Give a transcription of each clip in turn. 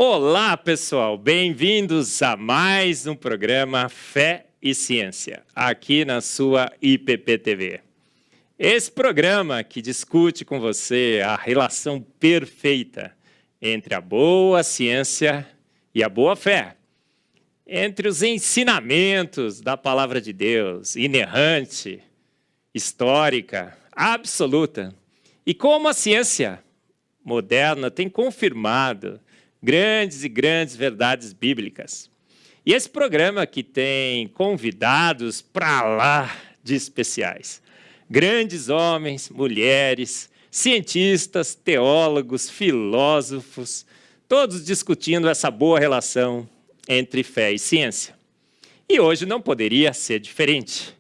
Olá, pessoal! Bem-vindos a mais um programa Fé e Ciência, aqui na sua IPP-TV. Esse programa que discute com você a relação perfeita entre a boa ciência e a boa fé, entre os ensinamentos da Palavra de Deus, inerrante, histórica, absoluta, e como a ciência moderna tem confirmado grandes e grandes verdades bíblicas. E esse programa que tem convidados para lá de especiais. Grandes homens, mulheres, cientistas, teólogos, filósofos, todos discutindo essa boa relação entre fé e ciência. E hoje não poderia ser diferente.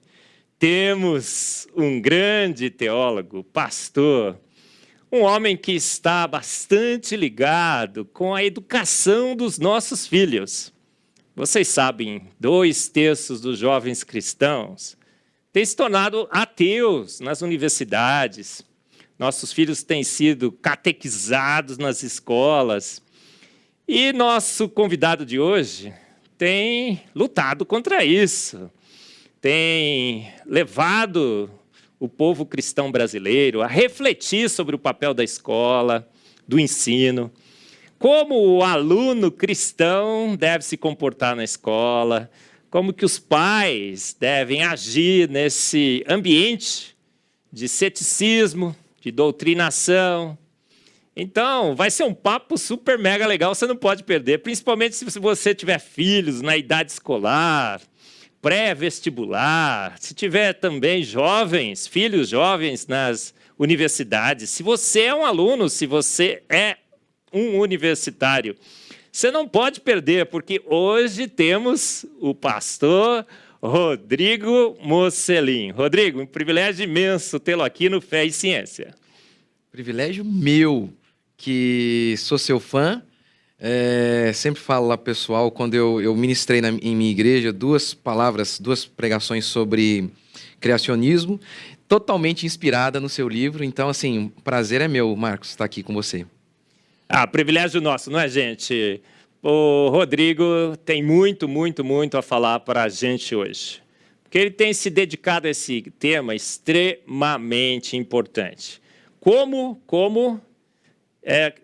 Temos um grande teólogo, pastor, um homem que está bastante ligado com a educação dos nossos filhos. Vocês sabem, 2/3 dos jovens cristãos têm se tornado ateus nas universidades. Nossos filhos têm sido catequizados nas escolas. E nosso convidado de hoje tem lutado contra isso. Tem levado o povo cristão brasileiro a refletir sobre o papel da escola, do ensino, como o aluno cristão deve se comportar na escola, como que os pais devem agir nesse ambiente de ceticismo, de doutrinação. Então, vai ser um papo super mega legal, você não pode perder, principalmente se você tiver filhos na idade escolar, pré-vestibular, se tiver também jovens, filhos jovens nas universidades, se você é um aluno, se você é um universitário, você não pode perder, porque hoje temos o pastor Rodrigo Mocelin. Rodrigo, um privilégio imenso tê-lo aqui no Fé e Ciência. Privilégio meu, que sou seu fã. Sempre falo lá, pessoal, quando eu ministrei em minha igreja, duas pregações sobre criacionismo, totalmente inspirada no seu livro. Então, assim, o prazer é meu, Marcos, estar aqui com você. Privilégio nosso, não é, gente? O Rodrigo tem muito a falar para a gente hoje, porque ele tem se dedicado a esse tema extremamente importante. Como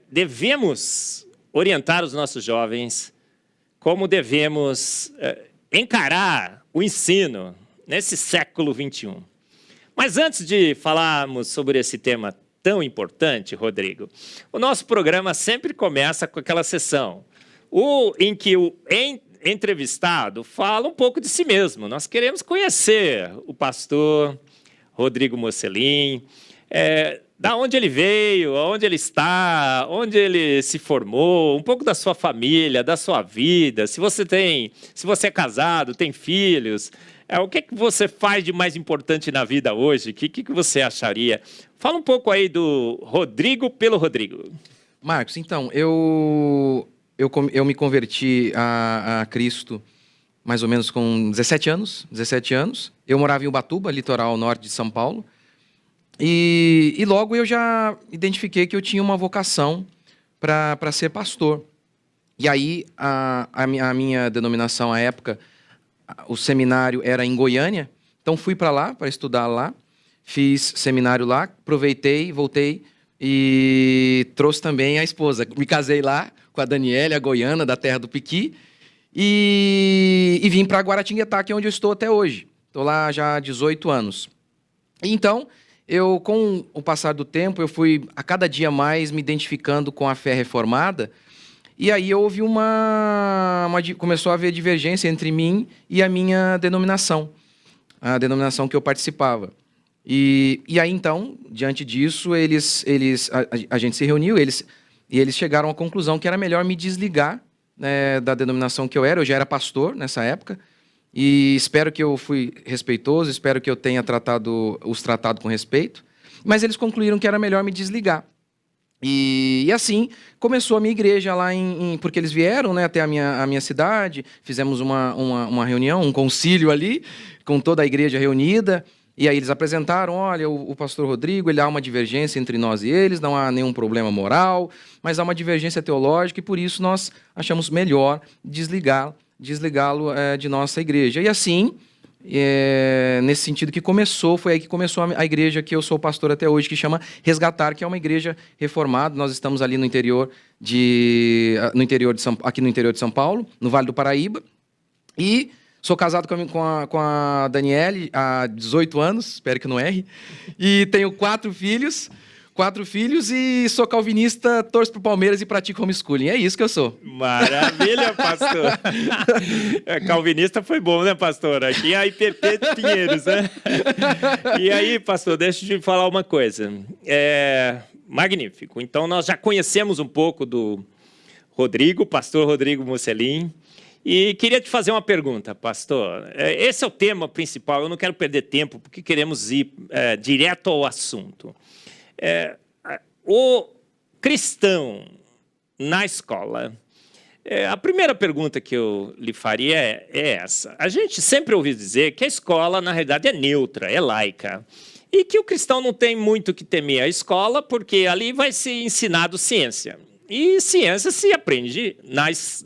devemos orientar os nossos jovens, como devemos encarar o ensino nesse século XXI. Mas antes de falarmos sobre esse tema tão importante, Rodrigo, o nosso programa sempre começa com aquela sessão em que o entrevistado fala um pouco de si mesmo. Nós queremos conhecer o pastor Rodrigo Mocelin, da onde ele veio, onde ele está, onde ele se formou, um pouco da sua família, da sua vida, se você é casado, tem filhos, o que você faz de mais importante na vida hoje, o que você acharia? Fala um pouco aí do Rodrigo pelo Rodrigo. Marcos, então, eu me converti a Cristo mais ou menos com 17 anos. Eu morava em Ubatuba, litoral norte de São Paulo. E logo eu já identifiquei que eu tinha uma vocação para ser pastor. E aí a minha denominação à época, o seminário era em Goiânia, então fui para lá, para estudar lá, fiz seminário lá, aproveitei, voltei e trouxe também a esposa. Me casei lá com a Daniela, a goiana, da terra do Piqui, e vim para Guaratinguetá, que é onde eu estou até hoje. Estou lá já há 18 anos. Então, com o passar do tempo, eu fui a cada dia mais me identificando com a fé reformada, e aí houve começou a haver divergência entre mim e a minha denominação, a denominação que eu participava. E aí, então, diante disso, a gente se reuniu, e eles chegaram à conclusão que era melhor me desligar, né, da denominação que eu já era pastor nessa época, e espero que eu fui respeitoso, espero que eu tenha os tratado com respeito, mas eles concluíram que era melhor me desligar. E assim começou a minha igreja lá porque eles vieram, né, até a minha cidade, fizemos uma reunião, um concílio ali, com toda a igreja reunida, E aí eles apresentaram, olha, o pastor Rodrigo, ele há uma divergência entre nós e eles, não há nenhum problema moral, mas há uma divergência teológica e por isso nós achamos melhor desligá-lo de nossa igreja. E assim, nesse sentido que foi aí que começou a igreja que eu sou pastor até hoje, que chama Resgatar, que é uma igreja reformada. Nós estamos ali aqui no interior de São Paulo, no Vale do Paraíba, e sou casado com a Daniele há 18 anos, espero que não erre, e tenho 4 filhos e sou calvinista, torço pro Palmeiras e pratico homeschooling. É isso que eu sou. Maravilha, pastor. Calvinista foi bom, né, pastor? Aqui é a IPP de Pinheiros, né? E aí, pastor, deixa eu te falar uma coisa. Magnífico. Então, nós já conhecemos um pouco do Rodrigo, pastor Rodrigo Musselin. E queria te fazer uma pergunta, pastor. Esse é o tema principal, eu não quero perder tempo, porque queremos ir direto ao assunto. O cristão na escola, a primeira pergunta que eu lhe faria é essa. A gente sempre ouviu dizer que a escola, na realidade, é neutra, é laica. E que o cristão não tem muito que temer a escola, porque ali vai ser ensinado ciência. E ciência se aprende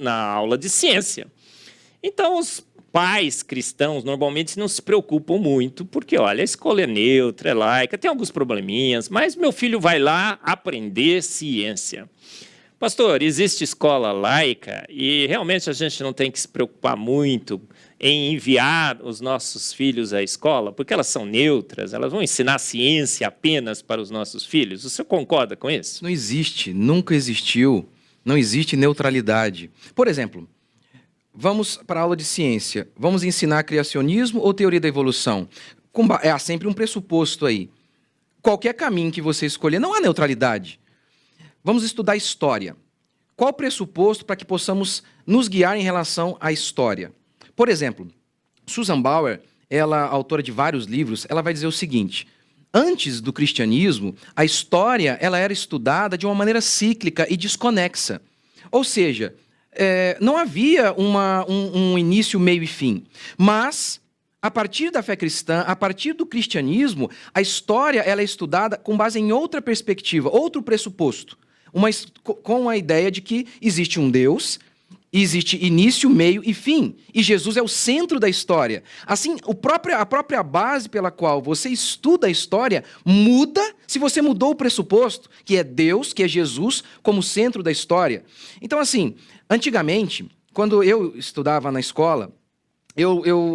na aula de ciência. Então, os pais cristãos normalmente não se preocupam muito, porque, olha, a escola é neutra, é laica, tem alguns probleminhas, mas meu filho vai lá aprender ciência. Pastor, existe escola laica e realmente a gente não tem que se preocupar muito em enviar os nossos filhos à escola, porque elas são neutras, elas vão ensinar ciência apenas para os nossos filhos. O senhor concorda com isso? Não existe, nunca existiu, não existe neutralidade. Por exemplo, vamos para a aula de ciência, vamos ensinar criacionismo ou teoria da evolução? Há sempre um pressuposto aí. Qualquer caminho que você escolher, não há neutralidade. Vamos estudar história. Qual o pressuposto para que possamos nos guiar em relação à história? Por exemplo, Susan Bauer, ela, autora de vários livros, ela vai dizer o seguinte: antes do cristianismo, a história ela era estudada de uma maneira cíclica e desconexa. Ou seja, não havia um início, meio e fim. Mas, a partir da fé cristã, a partir do cristianismo, a história ela é estudada com base em outra perspectiva, outro pressuposto. Com a ideia de que existe um Deus, existe início, meio e fim. E Jesus é o centro da história. Assim, a própria base pela qual você estuda a história muda se você mudou o pressuposto, que é Deus, que é Jesus, como centro da história. Então, assim, antigamente, quando eu estudava na escola,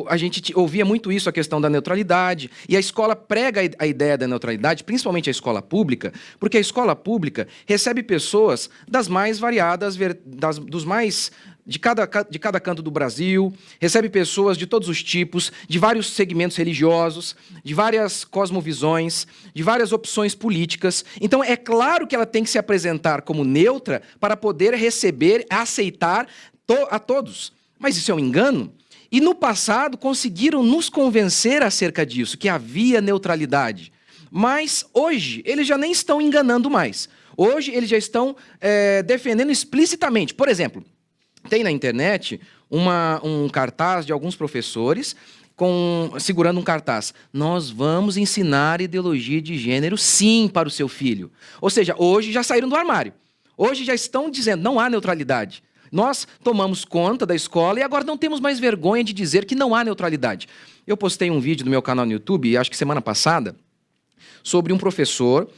a gente ouvia muito isso, a questão da neutralidade, e a escola prega a ideia da neutralidade, principalmente a escola pública, porque a escola pública recebe pessoas das mais variadas, de cada canto do Brasil, recebe pessoas de todos os tipos, de vários segmentos religiosos, de várias cosmovisões, de várias opções políticas. Então, é claro que ela tem que se apresentar como neutra para poder receber, aceitar a todos. Mas isso é um engano. E no passado conseguiram nos convencer acerca disso, que havia neutralidade. Mas hoje eles já nem estão enganando mais. Hoje eles já estão defendendo explicitamente. Por exemplo, tem na internet um cartaz de alguns professores segurando um cartaz: nós vamos ensinar ideologia de gênero sim para o seu filho. Ou seja, hoje já saíram do armário. Hoje já estão dizendo, não há neutralidade. Nós tomamos conta da escola e agora não temos mais vergonha de dizer que não há neutralidade. Eu postei um vídeo no meu canal no YouTube, acho que semana passada, sobre um professor.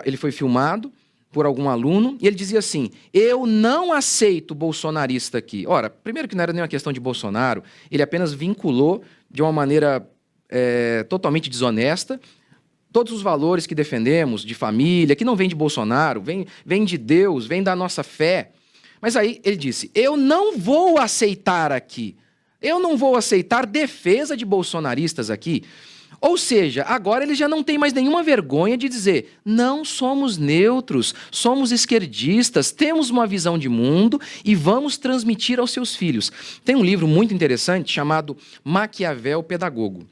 Ele foi filmado por algum aluno e ele dizia assim: eu não aceito bolsonarista aqui. Ora, primeiro que não era nenhuma questão de Bolsonaro, ele apenas vinculou de uma maneira totalmente desonesta todos os valores que defendemos, de família, que não vem de Bolsonaro, vem de Deus, vem da nossa fé. Mas aí ele disse: eu não vou aceitar aqui, eu não vou aceitar defesa de bolsonaristas aqui. Ou seja, agora ele já não tem mais nenhuma vergonha de dizer: não somos neutros, somos esquerdistas, temos uma visão de mundo e vamos transmitir aos seus filhos. Tem um livro muito interessante chamado Maquiavel Pedagogo.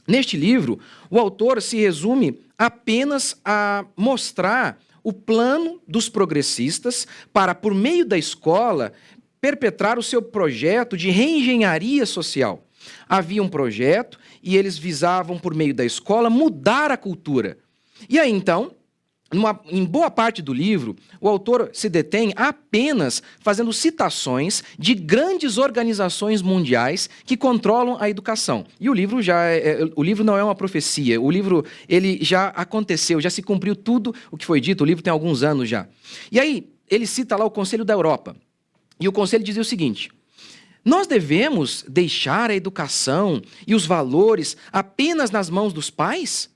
Neste livro, o autor se resume apenas a mostrar o plano dos progressistas para, por meio da escola, perpetrar o seu projeto de reengenharia social. Havia um projeto e eles visavam, por meio da escola, mudar a cultura. E aí, então, em boa parte do livro, o autor se detém apenas fazendo citações de grandes organizações mundiais que controlam a educação. E o livro o livro não é uma profecia. O livro ele já aconteceu, já se cumpriu tudo o que foi dito. O livro tem alguns anos já. E aí ele cita lá o Conselho da Europa. E o Conselho dizia o seguinte: nós devemos deixar a educação e os valores apenas nas mãos dos pais?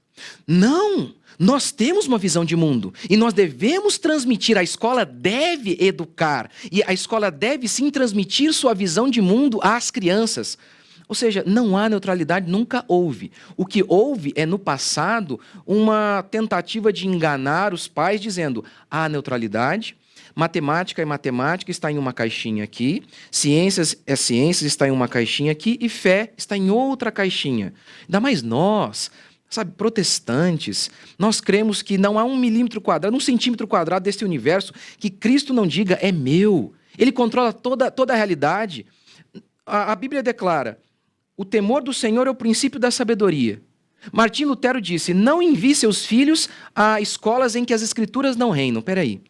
Não! Nós temos uma visão de mundo e nós devemos transmitir, a escola deve educar e a escola deve sim transmitir sua visão de mundo às crianças. Ou seja, não há neutralidade, nunca houve. O que houve é, no passado, uma tentativa de enganar os pais dizendo: há neutralidade, matemática é matemática, está em uma caixinha aqui, ciências é ciências, está em uma caixinha aqui, e fé está em outra caixinha. Ainda mais nós, sabe, protestantes, nós cremos que não há 1 milímetro quadrado, 1 centímetro quadrado deste universo que Cristo não diga é meu. Ele controla toda a realidade. A Bíblia declara: o temor do Senhor é o princípio da sabedoria. Martim Lutero disse: não envie seus filhos a escolas em que as escrituras não reinam. Peraí.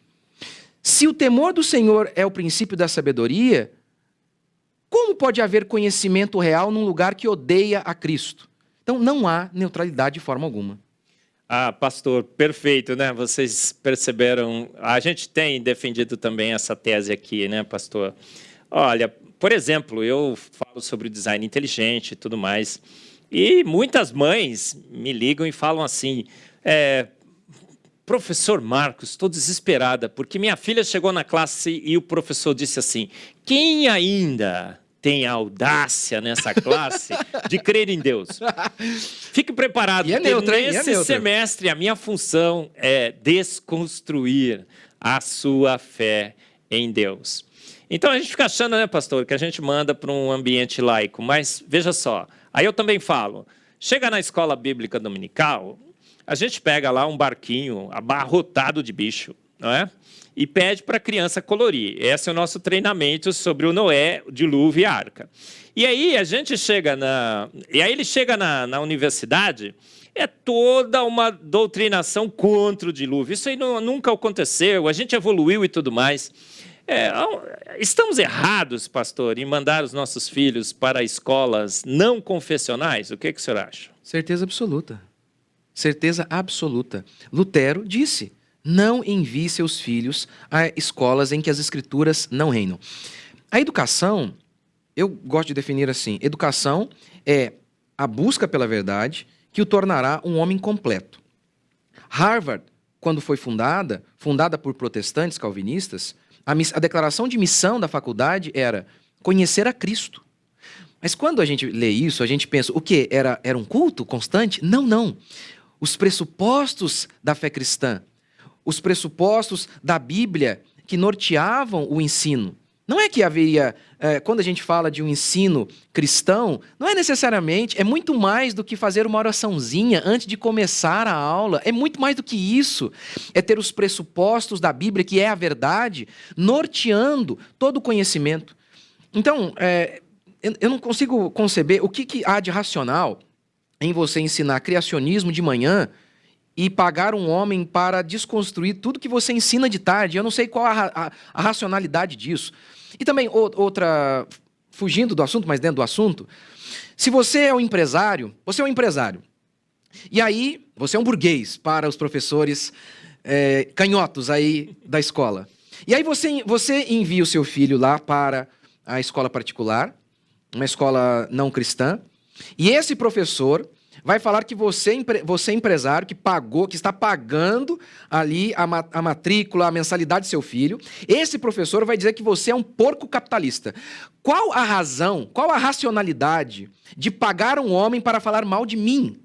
Se o temor do Senhor é o princípio da sabedoria, como pode haver conhecimento real num lugar que odeia a Cristo? Então, não há neutralidade de forma alguma. Ah, pastor, perfeito, né? Vocês perceberam. A gente tem defendido também essa tese aqui, né, pastor? Olha, por exemplo, eu falo sobre design inteligente e tudo mais, e muitas mães me ligam e falam assim: professor Marcos, estou desesperada, porque minha filha chegou na classe e o professor disse assim: quem ainda tem a audácia nessa classe de crer em Deus? Fique preparado, porque nesse semestre a minha função é desconstruir a sua fé em Deus. Então a gente fica achando, né, pastor, que a gente manda para um ambiente laico, mas veja só, aí eu também falo, chega na escola bíblica dominical, a gente pega lá um barquinho abarrotado de bicho, não é? E pede para a criança colorir. Esse é o nosso treinamento sobre o Noé, o dilúvio e a arca. E aí a gente chega ele chega na universidade, é toda uma doutrinação contra o dilúvio. Isso aí nunca aconteceu, a gente evoluiu e tudo mais. Estamos errados, pastor, em mandar os nossos filhos para escolas não confessionais? O que o senhor acha? Certeza absoluta. Certeza absoluta. Lutero disse: não envie seus filhos a escolas em que as escrituras não reinam. A educação, eu gosto de definir assim: educação é a busca pela verdade que o tornará um homem completo. Harvard, quando foi fundada por protestantes calvinistas, a declaração de missão da faculdade era conhecer a Cristo. Mas quando a gente lê isso, a gente pensa, o quê? Era um culto constante? Não, não. Os pressupostos da fé cristã, os pressupostos da Bíblia que norteavam o ensino. Não é que haveria, quando a gente fala de um ensino cristão, não é necessariamente, é muito mais do que fazer uma oraçãozinha antes de começar a aula, é muito mais do que isso. É ter os pressupostos da Bíblia, que é a verdade, norteando todo o conhecimento. Então, eu não consigo conceber o que há de racional em você ensinar criacionismo de manhã e pagar um homem para desconstruir tudo que você ensina de tarde. Eu não sei qual a racionalidade disso. E também, outra, fugindo do assunto, mas dentro do assunto, se você é um empresário, e aí você é um burguês para os professores canhotos aí da escola. E aí você envia o seu filho lá para a escola particular, uma escola não cristã, e esse professor vai falar que você é empresário que está pagando ali a matrícula, a mensalidade do seu filho. Esse professor vai dizer que você é um porco capitalista. Qual a razão, qual a racionalidade de pagar um homem para falar mal de mim?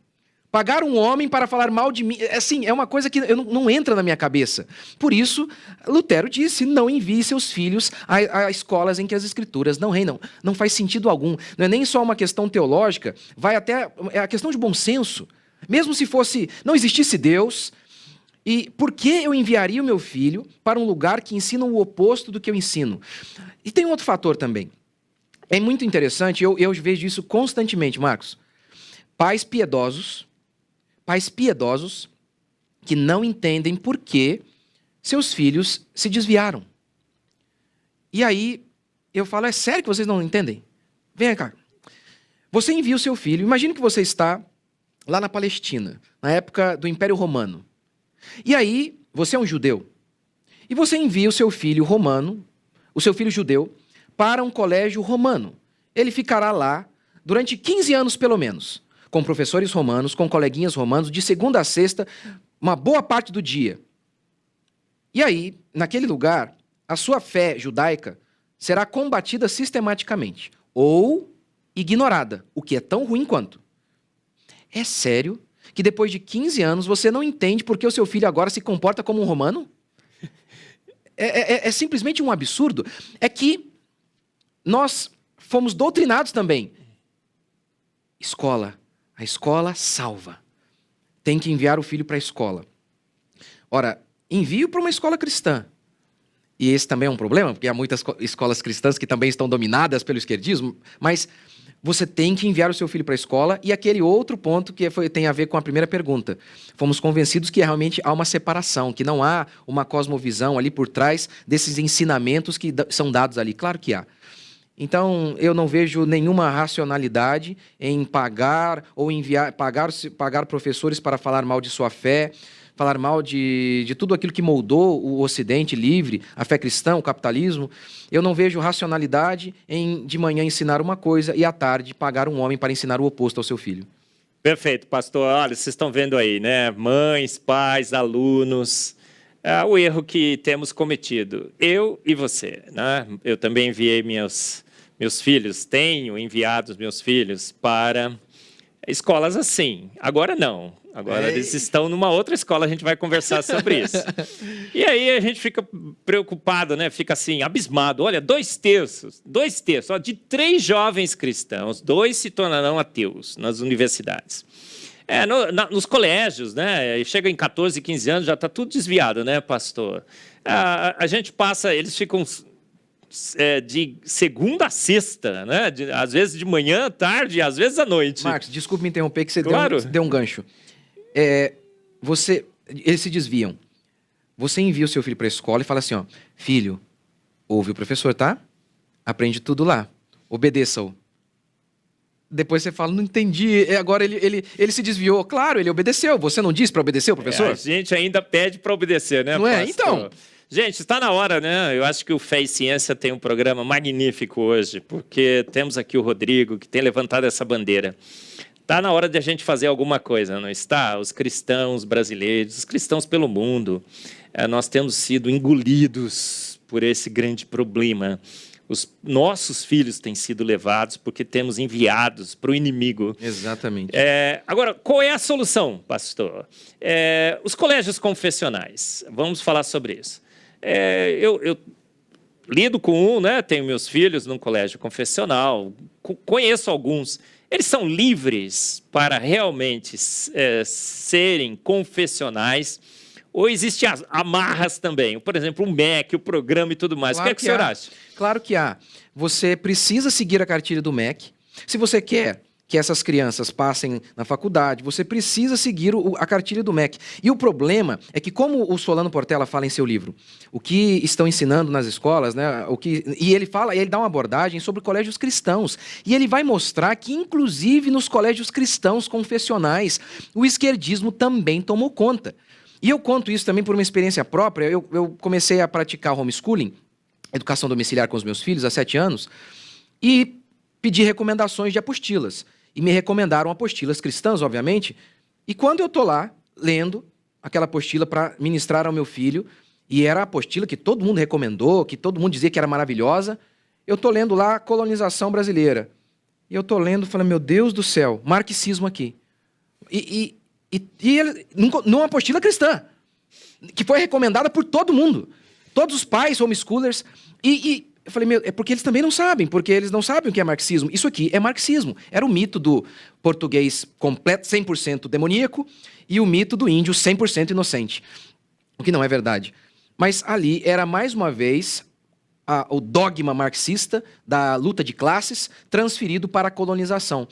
Pagar um homem para falar mal de mim, assim, é uma coisa que não entra na minha cabeça. Por isso, Lutero disse, não envie seus filhos a escolas em que as escrituras não reinam. Não faz sentido algum. Não é nem só uma questão teológica, é a questão de bom senso. Mesmo se não existisse Deus, e por que eu enviaria o meu filho para um lugar que ensina o oposto do que eu ensino? E tem um outro fator também. É muito interessante, eu vejo isso constantemente, Marcos. Pais piedosos que não entendem por que seus filhos se desviaram. E aí, eu falo, é sério que vocês não entendem? Vem cá. Você envia o seu filho, imagine que você está lá na Palestina, na época do Império Romano. E aí, você é um judeu. E você envia o seu filho romano, o seu filho judeu, para um colégio romano. Ele ficará lá durante 15 anos, pelo menos, com professores romanos, com coleguinhas romanos, de segunda a sexta, uma boa parte do dia. E aí, naquele lugar, a sua fé judaica será combatida sistematicamente, ou ignorada, o que é tão ruim quanto. É sério que depois de 15 anos você não entende por que o seu filho agora se comporta como um romano? É simplesmente um absurdo. É que nós fomos doutrinados também. Escola. A escola salva. Tem que enviar o filho para a escola. Ora, envio para uma escola cristã. E esse também é um problema, porque há muitas escolas cristãs que também estão dominadas pelo esquerdismo, mas você tem que enviar o seu filho para a escola. E aquele outro ponto que tem a ver com a primeira pergunta. Fomos convencidos que realmente há uma separação, que não há uma cosmovisão ali por trás desses ensinamentos que são dados ali. Claro que há. Então, eu não vejo nenhuma racionalidade em pagar ou pagar professores para falar mal de sua fé, falar mal de tudo aquilo que moldou o Ocidente livre, a fé cristã, o capitalismo. Eu não vejo racionalidade em de manhã ensinar uma coisa e à tarde pagar um homem para ensinar o oposto ao seu filho. Perfeito, pastor. Olha, vocês estão vendo aí, né? Mães, pais, alunos, o erro que temos cometido. Eu e você, né? Eu também enviei meus filhos, tenho enviado os meus filhos para escolas assim. Agora não. Agora eles estão numa outra escola, a gente vai conversar sobre isso. E aí a gente fica preocupado, né? Fica assim, abismado. Olha, 2/3, ó, de 3 jovens cristãos, 2 se tornarão ateus nas universidades. Nos colégios, né? Chega em 14, 15 anos, já está tudo desviado, né, pastor? A gente passa, eles ficam de segunda a sexta, né? Às vezes de manhã, tarde, às vezes à noite. Marcos, desculpe me interromper, que você claro. deu um gancho. Eles se desviam. Você envia o seu filho para a escola e fala assim, ó, filho, ouve o professor, tá? Aprende tudo lá. Obedeça-o. Depois você fala, não entendi. Agora ele se desviou. Claro, ele obedeceu. Você não disse para obedecer o professor? A gente ainda pede para obedecer, né, não pastor? É? Então... Gente, está na hora, né? Eu acho que o Fé e Ciência tem um programa magnífico hoje, porque temos aqui o Rodrigo, que tem levantado essa bandeira. Está na hora de a gente fazer alguma coisa, não está? Os cristãos brasileiros, os cristãos pelo mundo, nós temos sido engolidos por esse grande problema. Os nossos filhos têm sido levados porque temos enviados para o inimigo. Exatamente. Agora, qual é a solução, pastor? Os colégios confessionais. Vamos falar sobre isso. Eu lido com né? Tenho meus filhos num colégio confessional, conheço alguns. Eles são livres para realmente serem confessionais, ou existem amarras também? Por exemplo, o MEC, o programa e tudo mais. Claro o que o senhor acha? Claro que há. Você precisa seguir a cartilha do MEC. Se você quer que essas crianças passem na faculdade, você precisa seguir a cartilha do MEC. E o problema é que, como o Solano Portela fala em seu livro, o que estão ensinando nas escolas, né, e ele dá uma abordagem sobre colégios cristãos. E ele vai mostrar que, inclusive, nos colégios cristãos confessionais, o esquerdismo também tomou conta. E eu conto isso também por uma experiência própria. Eu comecei a praticar homeschooling, educação domiciliar com os meus filhos, há 7 anos, e pedi recomendações de apostilas. E me recomendaram apostilas cristãs, obviamente. E quando eu estou lá, lendo aquela apostila para ministrar ao meu filho, e era a apostila que todo mundo recomendou, que todo mundo dizia que era maravilhosa, eu estou lendo lá Colonização Brasileira. E eu estou lendo e falando, meu Deus do céu, marxismo aqui. E ele, numa apostila cristã, que foi recomendada por todo mundo. Todos os pais, homeschoolers. Eu falei, é porque eles também não sabem, porque eles não sabem o que é marxismo. Isso aqui é marxismo. Era o mito do português completo, 100% demoníaco, e o mito do índio 100% inocente. O que não é verdade. Mas ali era, mais uma vez, o dogma marxista da luta de classes transferido para a colonização.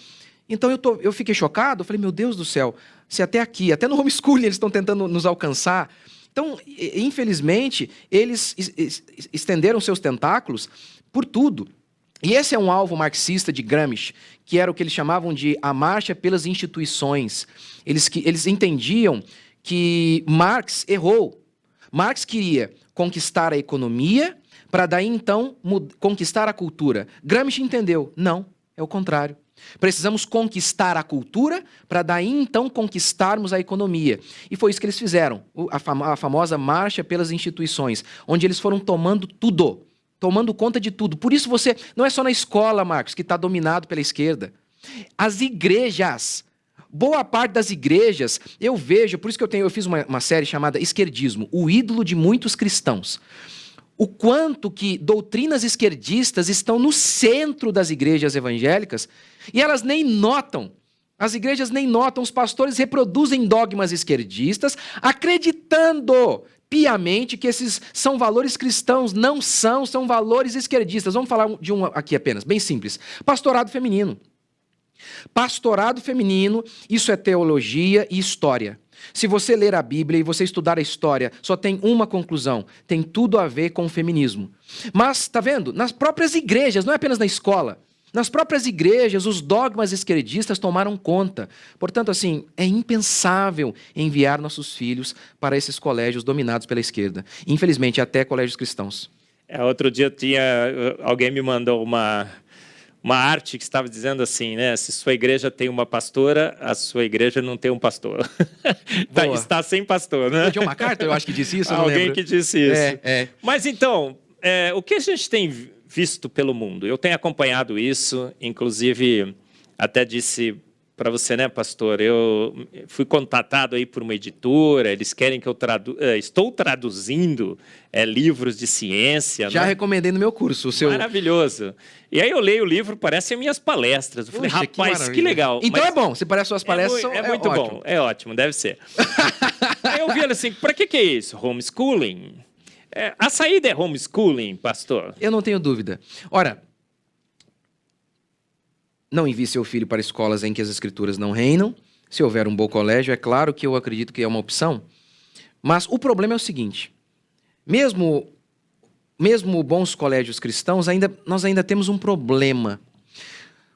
Então eu fiquei chocado, eu falei, meu Deus do céu, se até aqui, até no homeschooling eles estão tentando nos alcançar. Então, infelizmente, eles estenderam seus tentáculos por tudo. E esse é um alvo marxista de Gramsci, que era o que eles chamavam de a marcha pelas instituições. Eles entendiam que Marx errou. Marx queria conquistar a economia para daí, então, conquistar a cultura. Gramsci entendeu, não, é o contrário. Precisamos conquistar a cultura para daí, então, conquistarmos a economia. E foi isso que eles fizeram, a famosa marcha pelas instituições, onde eles foram tomando tudo. Tomando conta de tudo. Por isso você... Não é só na escola, Marcos, que está dominado pela esquerda. As igrejas. Boa parte das igrejas, eu vejo... Por isso que eu fiz uma série chamada Esquerdismo, o ídolo de muitos cristãos. O quanto que doutrinas esquerdistas estão no centro das igrejas evangélicas e elas nem notam. As igrejas nem notam. Os pastores reproduzem dogmas esquerdistas, acreditando piamente que esses são valores cristãos. Não são valores esquerdistas. Vamos falar de um aqui apenas, bem simples. Pastorado feminino. Pastorado feminino, isso é teologia e história. Se você ler a Bíblia e você estudar a história, só tem uma conclusão. Tem tudo a ver com o feminismo. Mas, tá vendo? Nas próprias igrejas, não é apenas na escola. Nas próprias igrejas, os dogmas esquerdistas tomaram conta. Portanto, assim, é impensável enviar nossos filhos para esses colégios dominados pela esquerda. Infelizmente, até colégios cristãos. Outro dia alguém me mandou uma arte que estava dizendo assim, né? Se sua igreja tem uma pastora, a sua igreja não tem um pastor. Está sem pastor, né? O John MacArthur, eu acho que disse isso, eu não Alguém lembro. que disse isso. É. Mas então, o que a gente tem visto pelo mundo? Eu tenho acompanhado isso, inclusive até disse para você, né, pastor? Eu fui contatado aí por uma editora, eles querem que eu estou traduzindo livros de ciência. Já né? recomendei no meu curso. O seu... Maravilhoso. E aí eu leio o livro, parecem minhas palestras. Eu falei, rapaz, que legal. Então Mas é bom, se parece suas palestras, é muito ótimo. bom, é ótimo, deve ser. Aí eu vi assim, para que é isso? Homeschooling? A saída é homeschooling, pastor? Eu não tenho dúvida. Ora, não envie seu filho para escolas em que as escrituras não reinam. Se houver um bom colégio, é claro que eu acredito que é uma opção. Mas o problema é o seguinte, mesmo bons colégios cristãos, nós ainda temos um problema.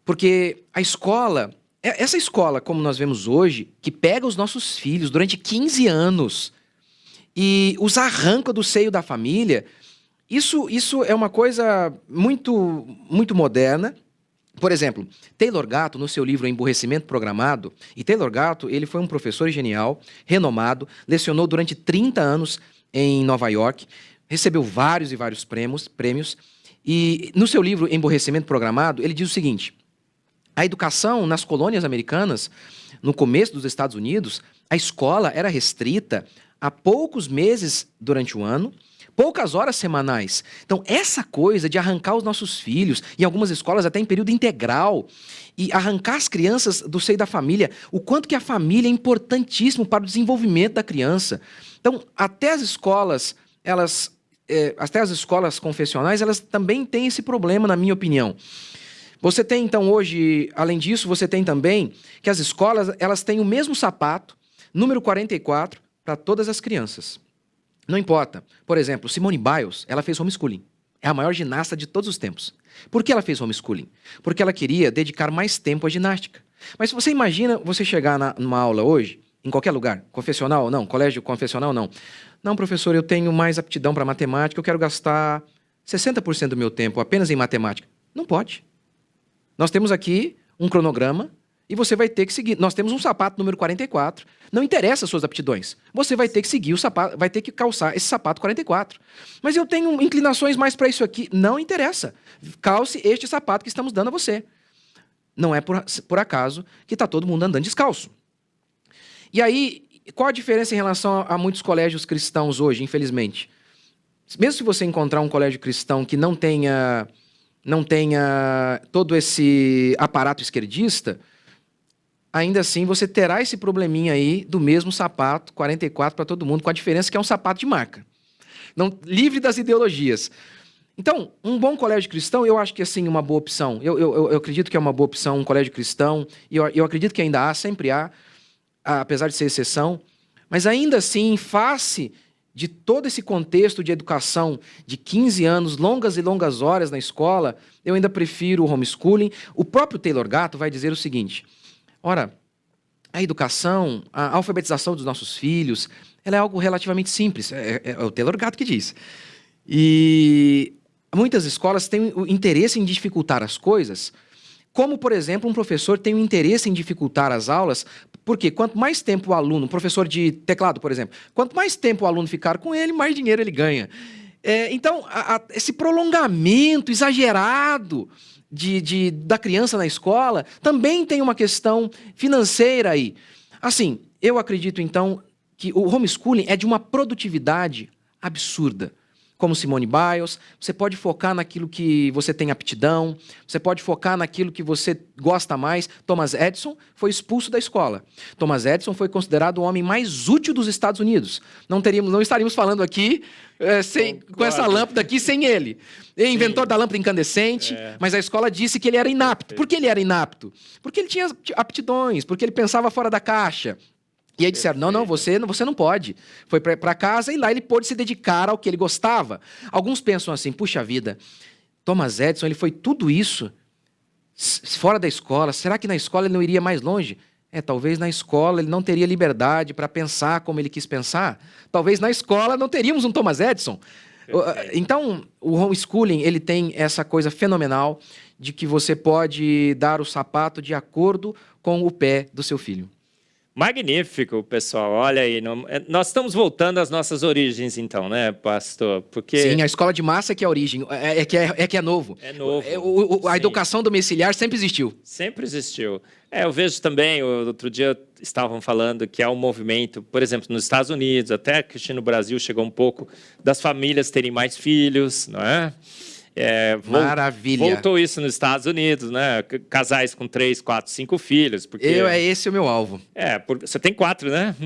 Porque a escola, essa escola, como nós vemos hoje, que pega os nossos filhos durante 15 anos e os arranca do seio da família, isso é uma coisa muito, muito moderna. Por exemplo, Taylor Gatto, no seu livro Emburrecimento Programado, e Taylor Gatto, ele foi um professor genial, renomado, lecionou durante 30 anos em Nova York, recebeu vários e vários prêmios, e no seu livro Emburrecimento Programado, ele diz o seguinte: a educação nas colônias americanas, no começo dos Estados Unidos, a escola era restrita a poucos meses durante o ano, poucas horas semanais. Então, essa coisa de arrancar os nossos filhos, em algumas escolas até em período integral, e arrancar as crianças do seio da família, o quanto que a família é importantíssimo para o desenvolvimento da criança. Então, até as escolas confessionais, elas também têm esse problema, na minha opinião. Você tem, então, hoje, além disso, você tem também que as escolas, elas têm o mesmo sapato, número 44, para todas as crianças. Não importa. Por exemplo, Simone Biles, ela fez homeschooling. É a maior ginasta de todos os tempos. Por que ela fez homeschooling? Porque ela queria dedicar mais tempo à ginástica. Mas se você imagina você chegar numa aula hoje, em qualquer lugar, confessional ou não, colégio confessional ou não. Não, professor, eu tenho mais aptidão para matemática, eu quero gastar 60% do meu tempo apenas em matemática. Não pode. Nós temos aqui um cronograma e você vai ter que seguir. Nós temos um sapato número 44. Não interessa as suas aptidões. Você vai ter que seguir o sapato, vai ter que calçar esse sapato 44. Mas eu tenho inclinações mais para isso aqui. Não interessa. Calce este sapato que estamos dando a você. Não é por acaso que está todo mundo andando descalço. E aí, qual a diferença em relação a muitos colégios cristãos hoje, infelizmente? Mesmo se você encontrar um colégio cristão que não tenha todo esse aparato esquerdista, ainda assim você terá esse probleminha aí do mesmo sapato 44 para todo mundo, com a diferença que é um sapato de marca. Não, livre das ideologias. Então, um bom colégio cristão, eu acho que assim, uma boa opção. Eu acredito que é uma boa opção um colégio cristão, e eu acredito que ainda há, sempre há, apesar de ser exceção, mas ainda assim, em face de todo esse contexto de educação de 15 anos, longas e longas horas na escola, eu ainda prefiro o homeschooling. O próprio Taylor Gatto vai dizer o seguinte: ora, a educação, a alfabetização dos nossos filhos, ela é algo relativamente simples. É o Taylor Gatto que diz. E muitas escolas têm o interesse em dificultar as coisas, como, por exemplo, um professor tem o interesse em dificultar as aulas, porque quanto mais tempo o aluno, um professor de teclado, por exemplo, quanto mais tempo o aluno ficar com ele, mais dinheiro ele ganha. Então, esse prolongamento exagerado da criança na escola também tem uma questão financeira aí. Assim, eu acredito, então, que o homeschooling é de uma produtividade absurda. Como Simone Biles, você pode focar naquilo que você tem aptidão, você pode focar naquilo que você gosta mais. Thomas Edison foi expulso da escola. Thomas Edison foi considerado o homem mais útil dos Estados Unidos. Não estaríamos falando aqui com essa lâmpada aqui sem ele. Ele inventor da lâmpada incandescente, mas a escola disse que ele era inapto. Por que ele era inapto? Porque ele tinha aptidões, porque ele pensava fora da caixa. E aí disseram, não, você não pode. Foi para casa e lá ele pôde se dedicar ao que ele gostava. Alguns pensam assim, puxa vida, Thomas Edison, ele foi tudo isso fora da escola. Será que na escola ele não iria mais longe? Talvez na escola ele não teria liberdade para pensar como ele quis pensar. Talvez na escola não teríamos um Thomas Edison. Então, o homeschooling, ele tem essa coisa fenomenal de que você pode dar o sapato de acordo com o pé do seu filho. Magnífico, pessoal. Olha aí, nós estamos voltando às nossas origens, então, né, pastor? Porque... Sim, a escola de massa que é a origem, que é novo. É novo. A educação domiciliar sempre existiu. Sempre existiu. Eu vejo também, outro dia estavam falando que há um movimento, por exemplo, nos Estados Unidos, até que no Brasil chegou um pouco, das famílias terem mais filhos, não é? Maravilha. Voltou isso nos Estados Unidos, né? Casais com 3, 4, 5 filhos. Porque... esse é o meu alvo. Você tem 4, né?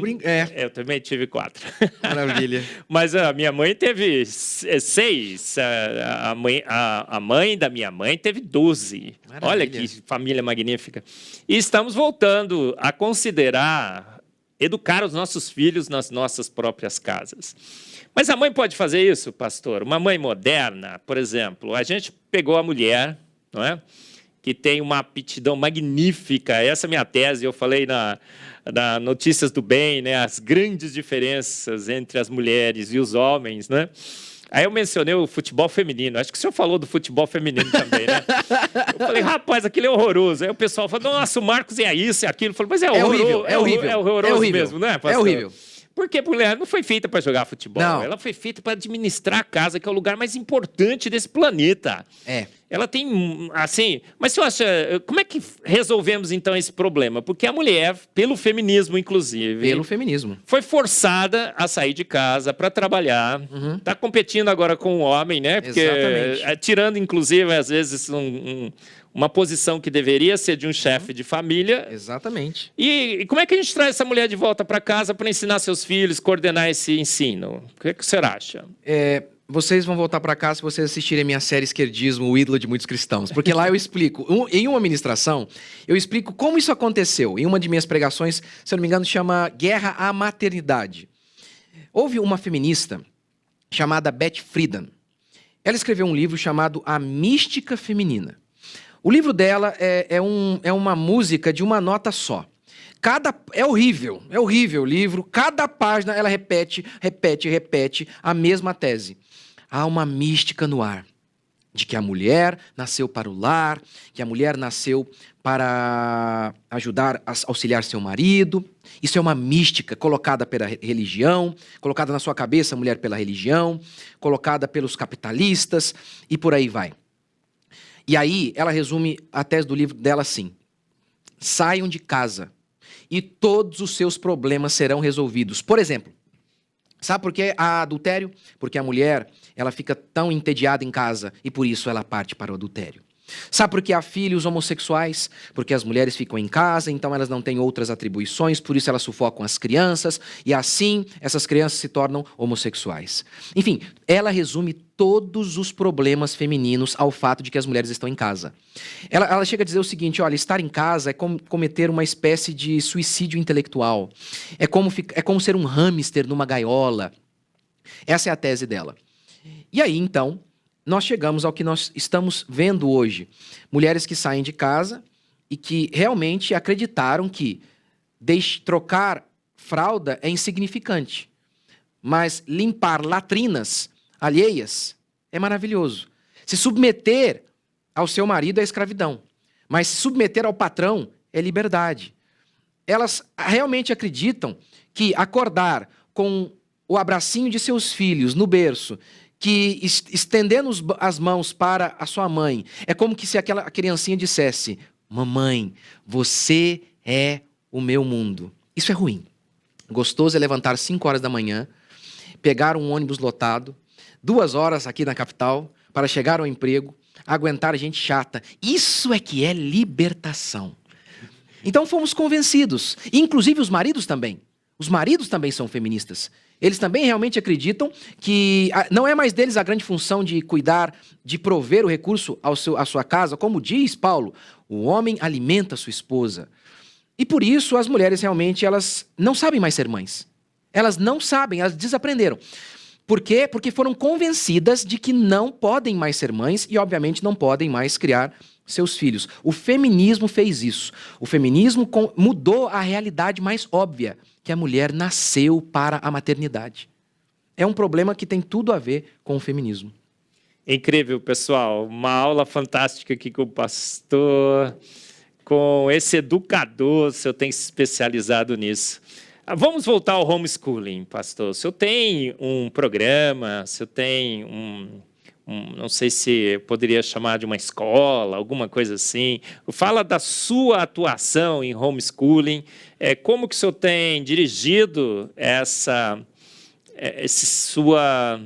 Eu também tive 4. Maravilha. Mas a minha mãe teve 6. A mãe da minha mãe teve 12. Maravilha. Olha que família magnífica. E estamos voltando a considerar educar os nossos filhos nas nossas próprias casas. Mas a mãe pode fazer isso, pastor? Uma mãe moderna, por exemplo, a gente pegou a mulher, não é? Que tem uma aptidão magnífica. Essa é a minha tese, eu falei na Notícias do Bem, né? As grandes diferenças entre as mulheres e os homens, né? Aí eu mencionei o futebol feminino. Acho que o senhor falou do futebol feminino também, né? Eu falei, rapaz, aquilo é horroroso. Aí o pessoal falou, nossa, o Marcos é isso, é aquilo. Eu falei, mas é horrível. É horroroso mesmo, né, pastor? É horrível. Porque a mulher não foi feita para jogar futebol. Não. Ela foi feita para administrar a casa, que é o lugar mais importante desse planeta. Ela tem, assim... Mas você acha... Como é que resolvemos, então, esse problema? Porque a mulher, pelo feminismo, inclusive... Pelo feminismo. Foi forçada a sair de casa para trabalhar. Está competindo agora com o homem, né? Porque, exatamente. Tirando, inclusive, às vezes, uma posição que deveria ser de um chefe de família. Exatamente. E como é que a gente traz essa mulher de volta para casa para ensinar seus filhos, coordenar esse ensino? O que o senhor acha? Vocês vão voltar para casa se vocês assistirem a minha série Esquerdismo, o ídolo de muitos cristãos. Porque lá eu explico, em uma ministração, eu explico como isso aconteceu. Em uma de minhas pregações, se eu não me engano, chama Guerra à Maternidade. Houve uma feminista chamada Beth Friedan. Ela escreveu um livro chamado A Mística Feminina. O livro dela é uma música de uma nota só. É horrível o livro. Cada página ela repete a mesma tese. Há uma mística no ar, de que a mulher nasceu para o lar, que a mulher nasceu para ajudar a auxiliar seu marido. Isso é uma mística colocada pela religião, colocada na sua cabeça, a mulher pela religião, colocada pelos capitalistas e por aí vai. E aí ela resume a tese do livro dela assim: saiam de casa e todos os seus problemas serão resolvidos. Por exemplo, sabe por que há adultério? Porque a mulher ela fica tão entediada em casa e por isso ela parte para o adultério. Sabe por que há filhos homossexuais? Porque as mulheres ficam em casa, então elas não têm outras atribuições, por isso elas sufocam as crianças, e assim essas crianças se tornam homossexuais. Enfim, ela resume todos os problemas femininos ao fato de que as mulheres estão em casa. Ela chega a dizer o seguinte: olha, estar em casa é como cometer uma espécie de suicídio intelectual. É como ser um hamster numa gaiola. Essa é a tese dela. E aí, então, nós chegamos ao que nós estamos vendo hoje. Mulheres que saem de casa e que realmente acreditaram que trocar fralda é insignificante, mas limpar latrinas alheias é maravilhoso. Se submeter ao seu marido é escravidão, mas se submeter ao patrão é liberdade. Elas realmente acreditam que acordar com o abracinho de seus filhos no berço, que estendendo as mãos para a sua mãe, é como que se aquela criancinha dissesse: mamãe, você é o meu mundo. Isso é ruim. Gostoso é levantar 5 horas da manhã, pegar um ônibus lotado, 2 horas aqui na capital, para chegar ao emprego, aguentar gente chata. Isso é que é libertação. Então fomos convencidos, inclusive os maridos também. Os maridos também são feministas. Eles também realmente acreditam que não é mais deles a grande função de cuidar, de prover o recurso à sua casa. Como diz Paulo, o homem alimenta a sua esposa. E por isso as mulheres realmente elas não sabem mais ser mães. Elas não sabem, elas desaprenderam. Por quê? Porque foram convencidas de que não podem mais ser mães e, obviamente, não podem mais criar seus filhos. O feminismo fez isso. O feminismo mudou a realidade mais óbvia, que a mulher nasceu para a maternidade. É um problema que tem tudo a ver com o feminismo. Incrível, pessoal. Uma aula fantástica aqui com o pastor, com esse educador, o senhor tem se especializado nisso. Vamos voltar ao homeschooling, pastor. O senhor tem um programa, o senhor tem não sei se poderia chamar de uma escola, alguma coisa assim. Fala da sua atuação em homeschooling. Como que o senhor tem dirigido essa sua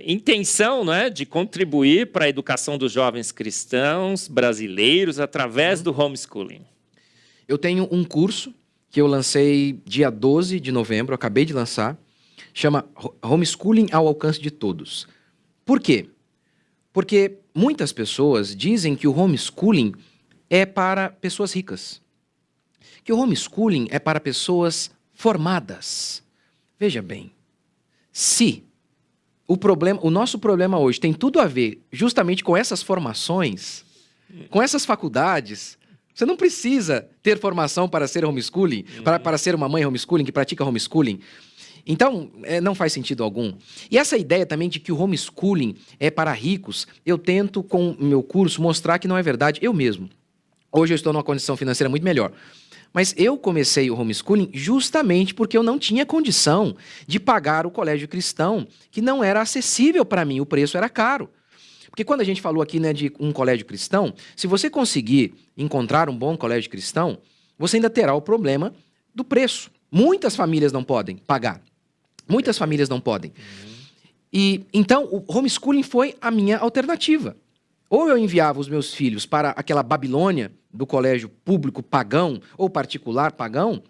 intenção, não é, de contribuir para a educação dos jovens cristãos brasileiros através do homeschooling? Eu tenho um curso que eu lancei dia 12 de novembro, acabei de lançar, chama Homeschooling ao Alcance de Todos. Por quê? Porque muitas pessoas dizem que o homeschooling é para pessoas ricas, que o homeschooling é para pessoas formadas. Veja bem, se o nosso problema hoje tem tudo a ver justamente com essas formações, com essas faculdades, você não precisa ter formação para ser homeschooling, para ser uma mãe homeschooling que pratica homeschooling. Então, não faz sentido algum. E essa ideia também de que o homeschooling é para ricos, eu tento, com o meu curso, mostrar que não é verdade. Eu mesmo. Hoje eu estou numa condição financeira muito melhor. Mas eu comecei o homeschooling justamente porque eu não tinha condição de pagar o colégio cristão, que não era acessível para mim, o preço era caro. Porque quando a gente falou aqui, né, de um colégio cristão, se você conseguir encontrar um bom colégio cristão, você ainda terá o problema do preço. Muitas famílias não podem pagar. Muitas famílias não podem. E então o homeschooling foi a minha alternativa. Ou eu enviava os meus filhos para aquela Babilônia do colégio público pagão ou particular pagão,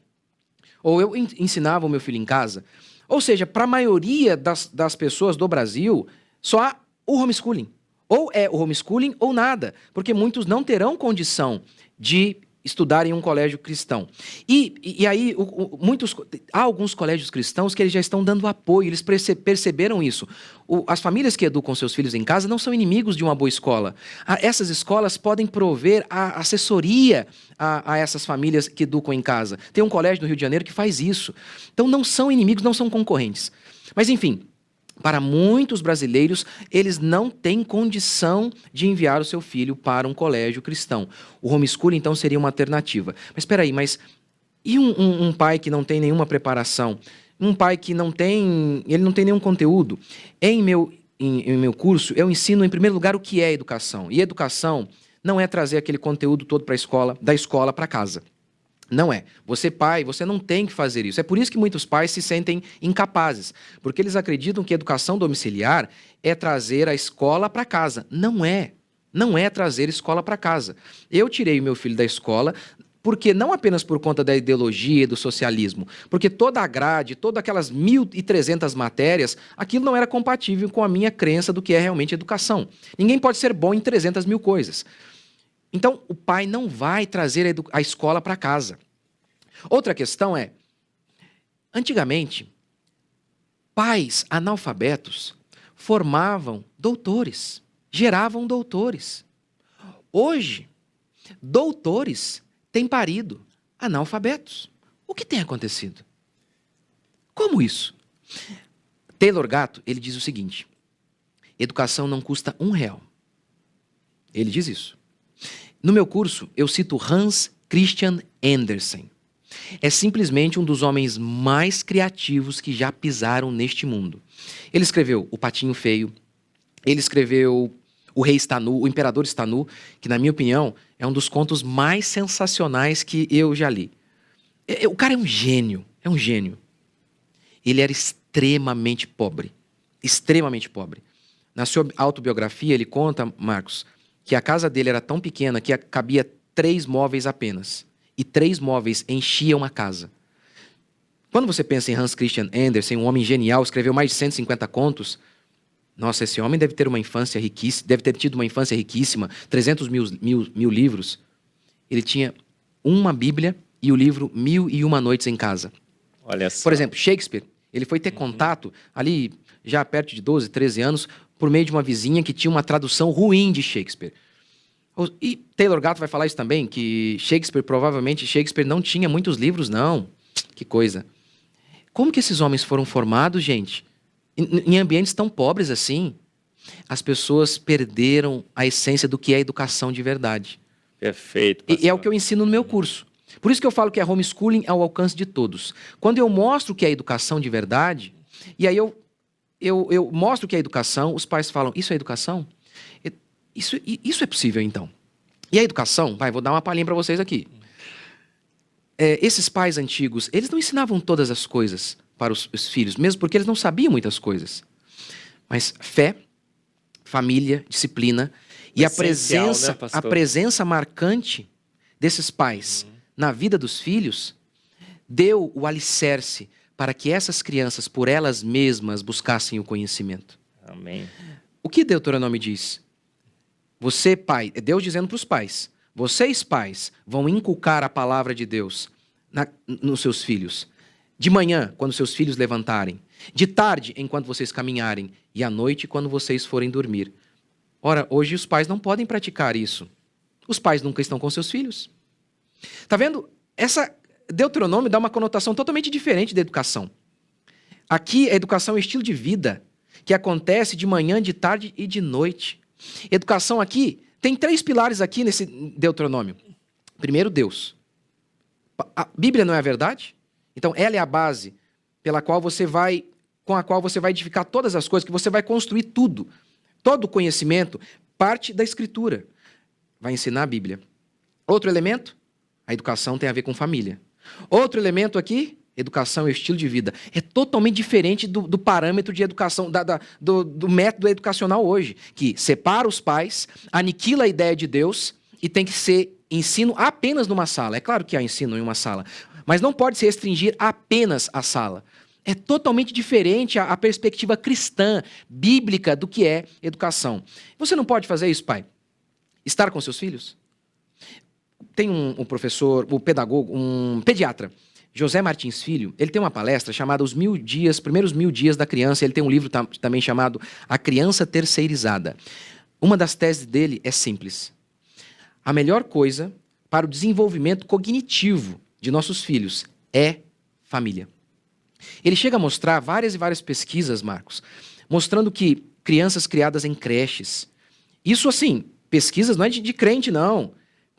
ou eu ensinava o meu filho em casa. Ou seja, para a maioria das pessoas do Brasil, só há o homeschooling. Ou é o homeschooling ou nada, porque muitos não terão condição de estudar em um colégio cristão. E aí, há alguns colégios cristãos que eles já estão dando apoio, eles perceberam isso. As famílias que educam seus filhos em casa não são inimigos de uma boa escola. Essas escolas podem prover a assessoria a essas famílias que educam em casa. Tem um colégio no Rio de Janeiro que faz isso. Então não são inimigos, não são concorrentes. Mas enfim, para muitos brasileiros, eles não têm condição de enviar o seu filho para um colégio cristão. O homeschooling, então, seria uma alternativa. Mas espera aí, e um pai que não tem nenhuma preparação? Um pai que não tem nenhum conteúdo? Em meu curso, eu ensino, em primeiro lugar, o que é educação. E educação não é trazer aquele conteúdo todo da escola para casa. Não é. Você, pai, você não tem que fazer isso. É por isso que muitos pais se sentem incapazes, porque eles acreditam que educação domiciliar é trazer a escola para casa. Não é. não é trazer escola para casa. Eu tirei o meu filho da escola, porque não apenas por conta da ideologia e do socialismo, porque toda a grade, todas aquelas 1.300 matérias, aquilo não era compatível com a minha crença do que é realmente educação. Ninguém pode ser bom em 300 mil coisas. Então, o pai não vai trazer a escola para casa. Outra questão é, antigamente, pais analfabetos formavam doutores, geravam doutores. Hoje, doutores têm parido analfabetos. O que tem acontecido? Como isso? Taylor Gatto, ele diz o seguinte: educação não custa R$1. Ele diz isso. No meu curso, eu cito Hans Christian Andersen. É simplesmente um dos homens mais criativos que já pisaram neste mundo. Ele escreveu O Patinho Feio, ele escreveu O Rei Está Nu, O Imperador Está Nu, que, na minha opinião, é um dos contos mais sensacionais que eu já li. O cara é um gênio, é um gênio. Ele era extremamente pobre, extremamente pobre. Na sua autobiografia, ele conta, Marcos, que a casa dele era tão pequena que cabia 3 móveis apenas. E 3 móveis enchiam a casa. Quando você pensa em Hans Christian Andersen, um homem genial, escreveu mais de 150 contos, nossa, esse homem deve ter uma infância riquíssima, deve ter tido uma infância riquíssima, 300 mil livros. Ele tinha uma Bíblia e o livro 1001 Noites em Casa. Olha só. Por exemplo, Shakespeare, ele foi ter contato ali, já perto de 12, 13 anos, por meio de uma vizinha que tinha uma tradução ruim de Shakespeare. E Taylor Gatto vai falar isso também, que provavelmente Shakespeare não tinha muitos livros, não. Que coisa. Como que esses homens foram formados, gente? Em ambientes tão pobres assim? As pessoas perderam a essência do que é educação de verdade. Perfeito, E é o que eu ensino no meu curso. Por isso que eu falo que a homeschooling é ao alcance de todos. Quando eu mostro o que é educação de verdade, e aí eu mostro o que é educação, os pais falam, isso é educação? Isso é possível, então. E a educação, vou dar uma palhinha para vocês aqui. Esses pais antigos, eles não ensinavam todas as coisas para os filhos, mesmo porque eles não sabiam muitas coisas. Mas fé, família, disciplina e a presença marcante desses pais na vida dos filhos deu o alicerce para que essas crianças, por elas mesmas, buscassem o conhecimento. Amém. O que Deuteronômio diz? Você, pai, é Deus dizendo para os pais, vocês, pais, vão inculcar a palavra de Deus nos seus filhos. De manhã, quando seus filhos levantarem. De tarde, enquanto vocês caminharem. E à noite, quando vocês forem dormir. Ora, hoje os pais não podem praticar isso. Os pais nunca estão com seus filhos. Tá vendo? Essa Deuteronômio dá uma conotação totalmente diferente da educação. Aqui, a educação é estilo de vida, que acontece de manhã, de tarde e de noite. Educação aqui, tem 3 pilares aqui nesse Deuteronômio. Primeiro, Deus. A Bíblia não é a verdade? Então, ela é a base com a qual você vai edificar todas as coisas, que você vai construir tudo. Todo o conhecimento parte da Escritura. Vai ensinar a Bíblia. Outro elemento, a educação tem a ver com família. Outro elemento aqui, educação e estilo de vida. É totalmente diferente do parâmetro de educação, do método educacional hoje, que separa os pais, aniquila a ideia de Deus e tem que ser ensino apenas numa sala. É claro que há ensino em uma sala, mas não pode se restringir apenas à sala. É totalmente diferente a perspectiva cristã, bíblica, do que é educação. Você não pode fazer isso, pai? Estar com seus filhos? Tem um professor, um pedagogo, um pediatra, José Martins Filho, ele tem uma palestra chamada Os Primeiros 1000 Dias da Criança. Ele tem um livro também chamado A Criança Terceirizada. Uma das teses dele é simples. A melhor coisa para o desenvolvimento cognitivo de nossos filhos é família. Ele chega a mostrar várias e várias pesquisas, Marcos, mostrando que crianças criadas em creches, isso assim, pesquisas não é de crente, não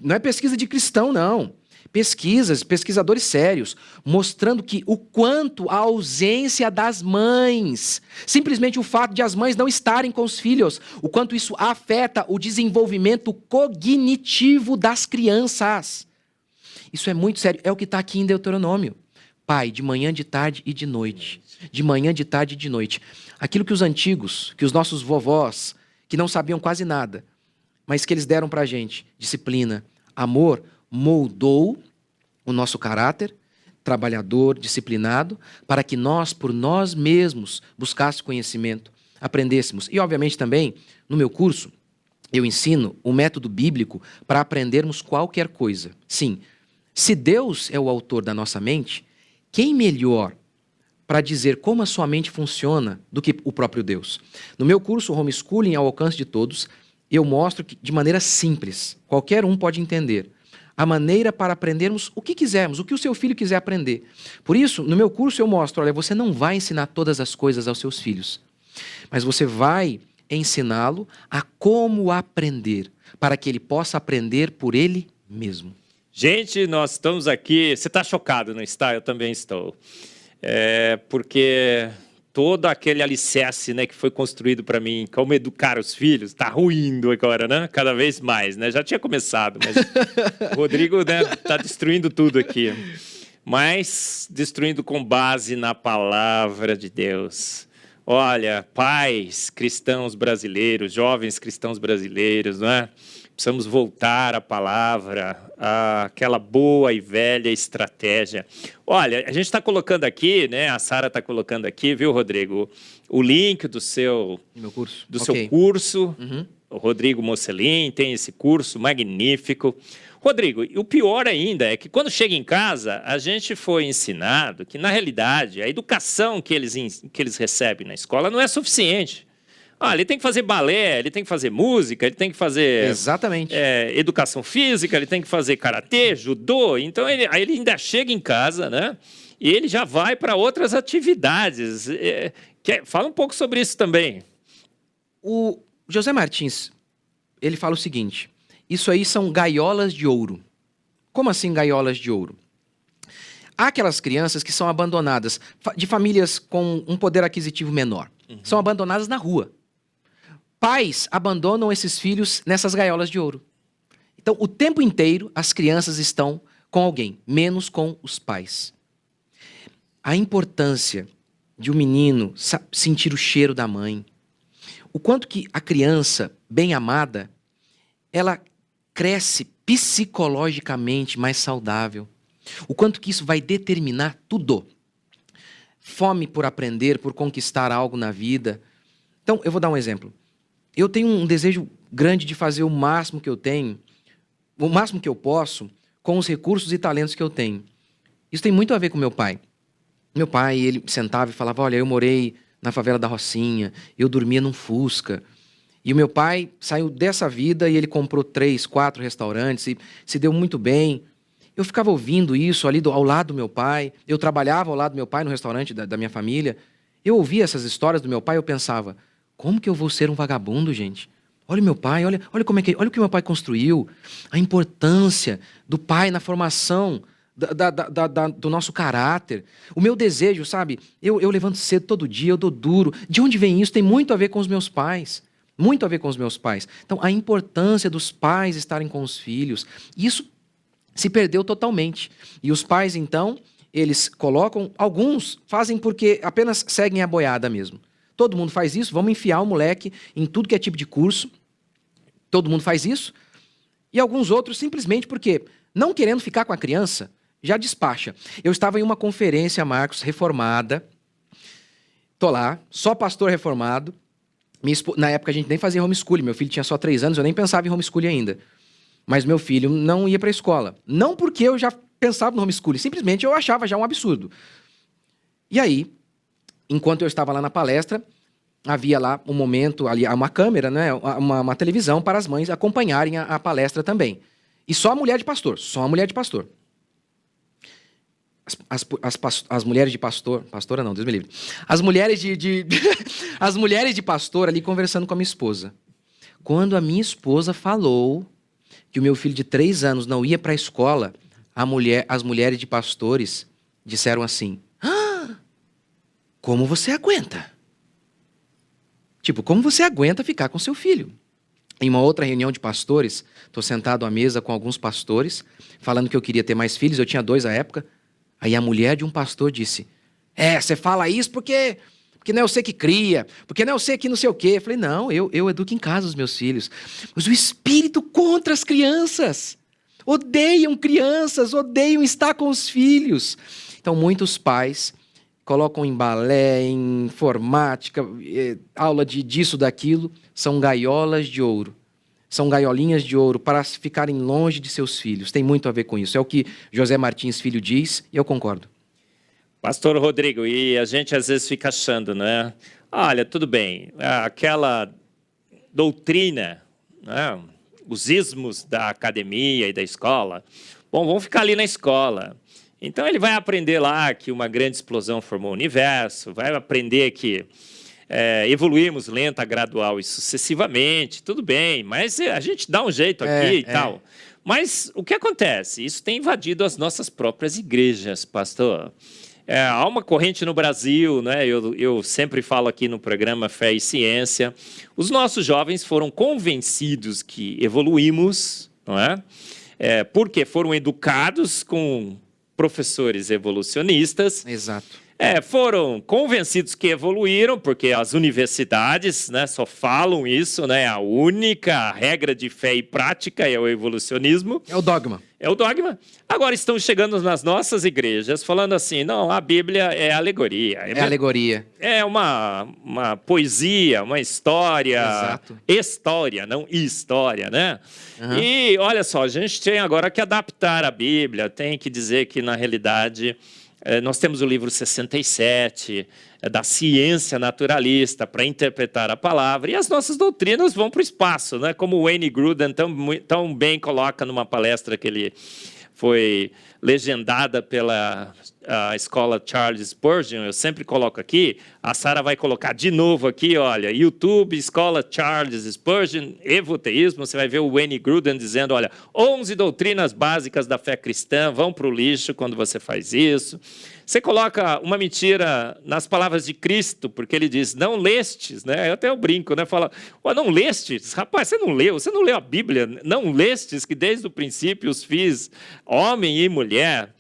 é pesquisa de cristão, não. Pesquisadores sérios, mostrando que o quanto a ausência das mães, simplesmente o fato de as mães não estarem com os filhos, o quanto isso afeta o desenvolvimento cognitivo das crianças. Isso é muito sério, é o que está aqui em Deuteronômio. Pai, de manhã, de tarde e de noite. De manhã, de tarde e de noite. Aquilo que os antigos, que os nossos vovós, que não sabiam quase nada, mas que eles deram para a gente. Disciplina, amor, moldou o nosso caráter, trabalhador, disciplinado, para que nós, por nós mesmos, buscássemos conhecimento, aprendêssemos. E, obviamente, também, no meu curso, eu ensino o método bíblico para aprendermos qualquer coisa. Sim, se Deus é o autor da nossa mente, quem melhor para dizer como a sua mente funciona do que o próprio Deus? No meu curso Homeschooling ao Alcance de Todos, eu mostro que, de maneira simples, qualquer um pode entender, a maneira para aprendermos o que quisermos, o que o seu filho quiser aprender. Por isso, no meu curso eu mostro, olha, você não vai ensinar todas as coisas aos seus filhos, mas você vai ensiná-lo a como aprender, para que ele possa aprender por ele mesmo. Gente, nós estamos aqui... Você está chocado, não está? Eu também estou. Porque todo aquele alicerce, né, que foi construído para mim, como educar os filhos, está ruindo agora, né? Cada vez mais, né? Já tinha começado, mas o Rodrigo, né, está destruindo tudo aqui. Mas destruindo com base na palavra de Deus. Olha, pais cristãos brasileiros, jovens cristãos brasileiros, não é? Precisamos voltar à palavra, àquela boa e velha estratégia. Olha, a gente está colocando aqui, né? A Sara está colocando aqui, viu, Rodrigo? O link do seu curso. Seu curso. Uhum. O Rodrigo Mocelin tem esse curso magnífico. Rodrigo, e o pior ainda é que quando chega em casa, a gente foi ensinado que, na realidade, a educação que eles recebem na escola não é suficiente. Ele tem que fazer balé, ele tem que fazer música, ele tem que fazer... Exatamente. Educação física, ele tem que fazer karatê, judô. Então, aí ele ainda chega em casa, né? E ele já vai para outras atividades. Fala um pouco sobre isso também. O José Martins, ele fala o seguinte: isso aí são gaiolas de ouro. Como assim gaiolas de ouro? Há aquelas crianças que são abandonadas de famílias com um poder aquisitivo menor. Uhum. São abandonadas na rua. Pais abandonam esses filhos nessas gaiolas de ouro. Então, o tempo inteiro, as crianças estão com alguém, menos com os pais. A importância de um menino sentir o cheiro da mãe. O quanto que a criança, bem amada, ela cresce psicologicamente mais saudável. O quanto que isso vai determinar tudo. Fome por aprender, por conquistar algo na vida. Então, eu vou dar um exemplo. Eu tenho um desejo grande de fazer o máximo que eu tenho, o máximo que eu posso, com os recursos e talentos que eu tenho. Isso tem muito a ver com meu pai. Meu pai, ele sentava e falava, olha, eu morei na favela da Rocinha, eu dormia num Fusca. E o meu pai saiu dessa vida e ele comprou 3, 4 restaurantes e se deu muito bem. Eu ficava ouvindo isso ali ao lado do meu pai. Eu trabalhava ao lado do meu pai no restaurante da minha família. Eu ouvia essas histórias do meu pai e eu pensava, como que eu vou ser um vagabundo, gente? Olha o meu pai, olha olha o que meu pai construiu. A importância do pai na formação do nosso caráter. O meu desejo, sabe? Eu levanto cedo todo dia, eu dou duro. De onde vem isso? Tem muito a ver com os meus pais. Muito a ver com os meus pais. Então, a importância dos pais estarem com os filhos. Isso se perdeu totalmente. E os pais, então, eles colocam... Alguns fazem porque apenas seguem a boiada mesmo. Todo mundo faz isso, vamos enfiar o moleque em tudo que é tipo de curso. Todo mundo faz isso. E alguns outros simplesmente porque, não querendo ficar com a criança, já despacha. Eu estava em uma conferência, Marcos, reformada. Tô lá, só pastor reformado. Na época a gente nem fazia homeschooling. Meu filho tinha só 3 anos, eu nem pensava em homeschooling ainda. Mas meu filho não ia para a escola. Não porque eu já pensava no homeschooling, simplesmente eu achava já um absurdo. E aí, enquanto eu estava lá na palestra, havia lá um momento, ali uma câmera, né, uma televisão para as mães acompanharem a palestra também. E só a mulher de pastor, só a mulher de pastor. As mulheres de pastor... Pastora não, Deus me livre. As mulheres as mulheres de pastor ali conversando com a minha esposa. Quando a minha esposa falou que o meu filho de 3 anos não ia para a escola, as mulheres de pastores disseram assim, como você aguenta? Tipo, como você aguenta ficar com seu filho? Em uma outra reunião de pastores, estou sentado à mesa com alguns pastores, falando que eu queria ter mais filhos, eu tinha 2 à época. Aí a mulher de um pastor disse, você fala isso porque porque não é você que cria, porque não é você que não sei o quê. Eu falei, não, eu educo em casa os meus filhos. Mas o espírito contra as crianças. Odeiam crianças, odeiam estar com os filhos. Então, muitos pais colocam em balé, em informática, aula disso, daquilo, são gaiolas de ouro. São gaiolinhas de ouro para ficarem longe de seus filhos. Tem muito a ver com isso. É o que José Martins Filho diz e eu concordo. Pastor Rodrigo, e a gente às vezes fica achando, né? Olha, tudo bem, aquela doutrina, né? Os ismos da academia e da escola, bom, vão ficar ali na escola. Então ele vai aprender lá que uma grande explosão formou o universo, vai aprender que evoluímos lenta, gradual e sucessivamente, tudo bem, mas a gente dá um jeito aqui e tal. Mas o que acontece? Isso tem invadido as nossas próprias igrejas, pastor. Há uma corrente no Brasil, né? Eu sempre falo aqui no programa Fé e Ciência. Os nossos jovens foram convencidos que evoluímos, não é? Porque foram educados com professores evolucionistas. Exato. Foram convencidos que evoluíram, porque as universidades, né, só falam isso, né? A única regra de fé e prática é o evolucionismo. É o dogma. É o dogma. Agora estão chegando nas nossas igrejas falando assim, não, a Bíblia é alegoria. É alegoria. É uma poesia, uma história. Exato. História, não história, né? Uhum. E olha só, a gente tem agora que adaptar a Bíblia, tem que dizer que, na realidade, nós temos o livro 67, da ciência naturalista, para interpretar a palavra, e as nossas doutrinas vão para o espaço, né? Como o Wayne Grudem tão bem coloca numa palestra que ele foi legendada pela escola Charles Spurgeon, eu sempre coloco aqui, a Sara vai colocar de novo aqui, olha, YouTube, escola Charles Spurgeon, evoteísmo, você vai ver o Wayne Grudem dizendo, olha, 11 doutrinas básicas da fé cristã vão para o lixo quando você faz isso. Você coloca uma mentira nas palavras de Cristo, porque ele diz, não lestes, né? Eu até brinco, né? Fala, não lestes? Rapaz, você não leu a Bíblia? Não lestes que desde o princípio os fiz homem e mulher?